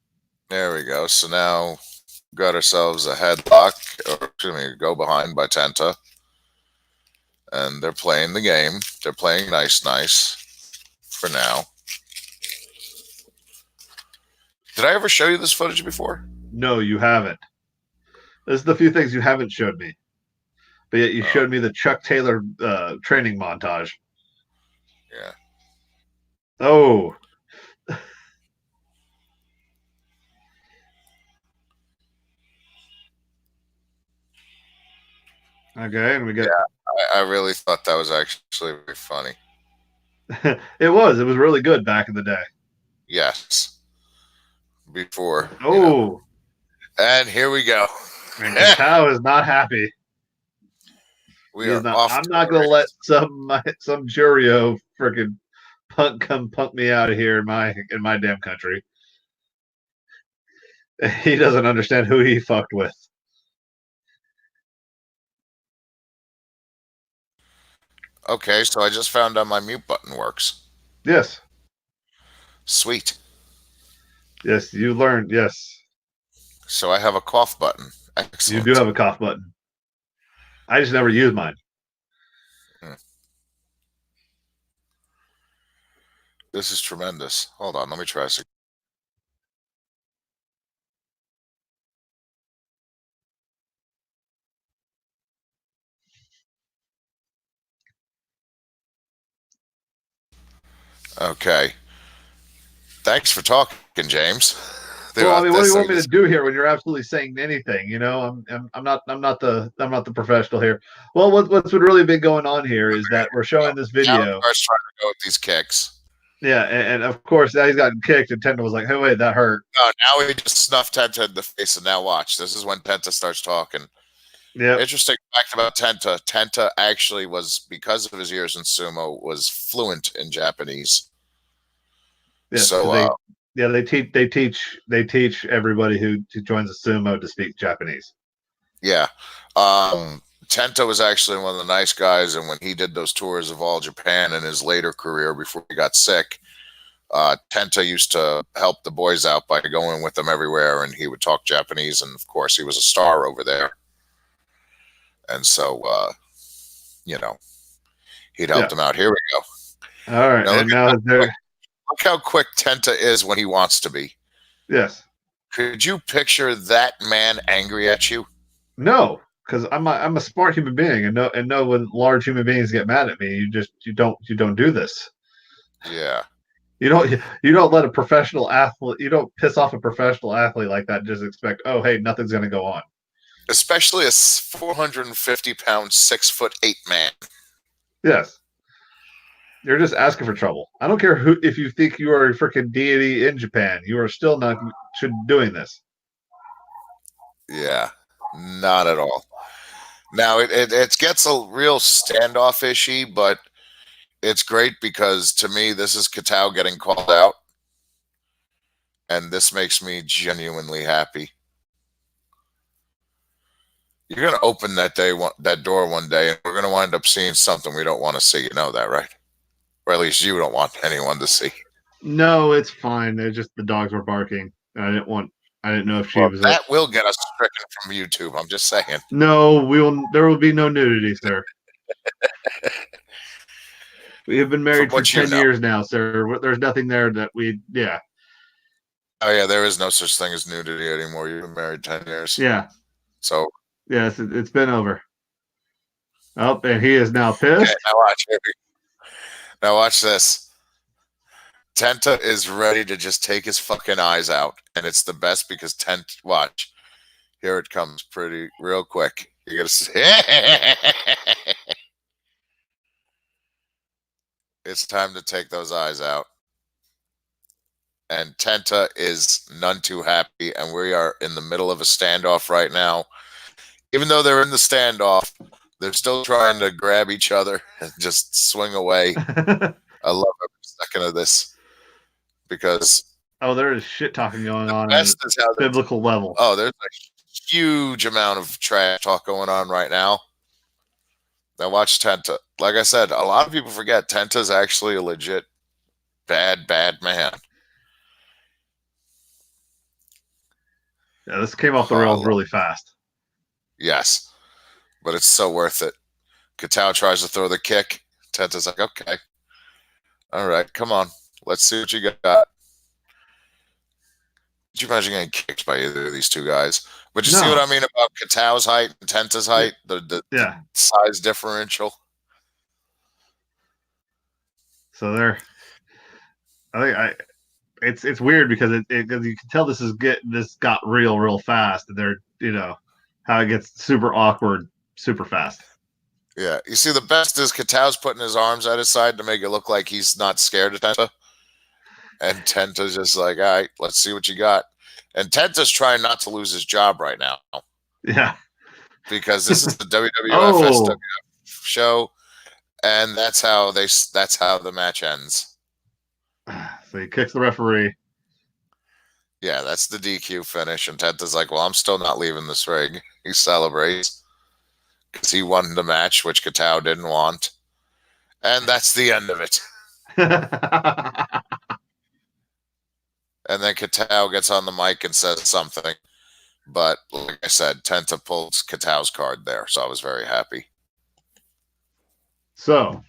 S3: There we go. So now got ourselves a headlock, or excuse me, go behind by Tenta. And they're playing the game. They're playing nice for now. Did I ever show you this footage before?
S1: No, you haven't. This is the few things you haven't showed me. But yet you showed me the Chuck Taylor training montage.
S3: Yeah.
S1: Oh. Okay, and we get.
S3: Yeah, I really thought that was actually very funny.
S1: It was. It was really good back in the day.
S3: Yes. Before.
S1: Oh.
S3: You know. And here we go.
S1: And Katao is not happy.
S3: We are off.
S1: I'm not going to let some Jurio freaking punk me out of here in my damn country. He doesn't understand who he fucked with.
S3: Okay, so I just found out my mute button works.
S1: Yes.
S3: Sweet.
S1: Yes, you learned. Yes.
S3: So I have a cough button. Excellent.
S1: You do have a cough button. I just never use mine.
S3: This is tremendous. Hold on, let me try this again. Okay. Thanks for talking, James.
S1: Well, I mean, what do you want me to do here when you're absolutely saying anything? You know, I'm not the professional here. Well, what's really been going on here is that we're showing this video.
S3: Now trying to go with these kicks.
S1: Yeah, and of course now he's gotten kicked, and Tenta was like, "Hey, wait, that hurt."
S3: No, now he just snuffed Tenta in the face, and now watch. This is when Tenta starts talking.
S1: Yeah.
S3: Interesting fact about Tenta. Tenta actually was, because of his years in sumo, was fluent in Japanese.
S1: Yeah.
S3: So
S1: they teach everybody who joins the sumo to speak Japanese.
S3: Yeah. Tenta was actually one of the nice guys, and when he did those tours of all Japan in his later career before he got sick, Tenta used to help the boys out by going with them everywhere, and he would talk Japanese, and of course he was a star over there. And so, he'd help them out. Here we go.
S1: All right.
S3: Look how quick Tenta is when he wants to be.
S1: Yes.
S3: Could you picture that man angry at you?
S1: No, because I'm a smart human being, and know when large human beings get mad at me, you don't do this.
S3: Yeah.
S1: You don't let a professional athlete, you don't piss off a professional athlete like that and just expect, oh, hey, nothing's going to go on.
S3: Especially a 450-pound, 6'8" man.
S1: Yes. You're just asking for trouble. I don't care if you think you are a freaking deity in Japan. You are still not doing this.
S3: Yeah, not at all. Now, it gets a real standoffishy, but it's great because, to me, this is Katao getting called out. And this makes me genuinely happy. You're going to open that door one day, and we're going to wind up seeing something we don't want to see. You know that, right? Or at least you don't want anyone to see.
S1: No, it's fine. They're just the dogs were barking. I I didn't know if she
S3: Well,
S1: was.
S3: that will get us stricken from YouTube. I'm just saying.
S1: No, we will. There will be no nudity, sir. We have been married
S3: From
S1: for
S3: what you
S1: 10
S3: know.
S1: years now, sir. There's nothing there that we. Yeah,
S3: Oh yeah, there is no such thing as nudity anymore. You've been married 10 years.
S1: yeah,
S3: So
S1: yes. It's been over. Oh, and he is now
S3: okay,
S1: pissed.
S3: now watch this. Tenta is ready to just take his fucking eyes out, and it's the best because watch. Here it comes, pretty real quick. You're gonna see. It's time to take those eyes out. And Tenta is none too happy, and we are in the middle of a standoff right now. Even though they're in the standoff, they're still trying to grab each other and just swing away. I love every second of this because
S1: There is shit talking going on at
S3: best is how
S1: a biblical level.
S3: oh, there's a huge amount of trash talk going on right now. Now watch Tenta. Like I said, a lot of people forget Tenta's actually a legit bad man.
S1: Yeah, this came off the rails really fast.
S3: Yes, but it's so worth it. Katao tries to throw the kick. Tenta's like, okay. All right, come on. Let's see what you got. Could you imagine getting kicked by either of these two guys? But you see what I mean about Katao's height and Tenta's height? The size differential.
S1: So there, it's weird because you can tell this got real fast. And they're how it gets super awkward super fast.
S3: Yeah, you see, the best is Katao's putting his arms at his side to make it look like he's not scared of Tenta. And Tenta's just like, all right, let's see what you got. And Tenta's trying not to lose his job right now.
S1: Yeah.
S3: Because this is the WWF SWF show, and that's how the match ends.
S1: So he kicks the referee.
S3: Yeah, that's the DQ finish. And Tenta's like, well, I'm still not leaving this ring. He celebrates because he won the match, which Katao didn't want. And that's the end of it. And then Katao gets on the mic and says something. But like I said, Tenta pulls Katao's card there, so I was very happy.
S1: So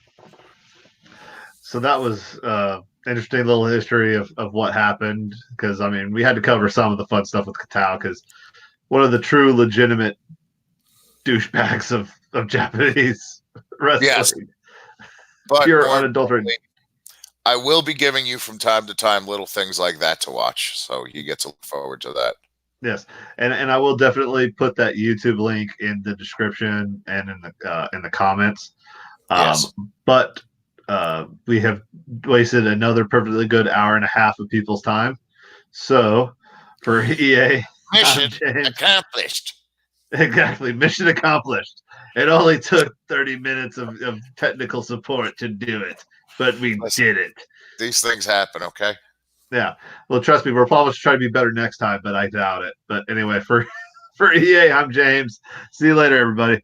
S1: that was interesting little history of what happened, because I mean we had to cover some of the fun stuff with Katao, because one of the true legitimate douchebags of Japanese wrestling.
S3: Yes. But
S1: pure unadulterated.
S3: I will be giving you from time to time little things like that to watch, so you get to look forward to that.
S1: Yes, and I will definitely put that YouTube link in the description and in the comments.
S3: Yes.
S1: But we have wasted another perfectly good hour and a half of people's time. So for EA,
S3: mission accomplished.
S1: Exactly, mission accomplished. It only took 30 minutes of technical support to do it, but we did it.
S3: These things happen, okay?
S1: Yeah. Well, trust me, we're probably try to be better next time, but I doubt it. But anyway, for EA, I'm James. See you later, everybody.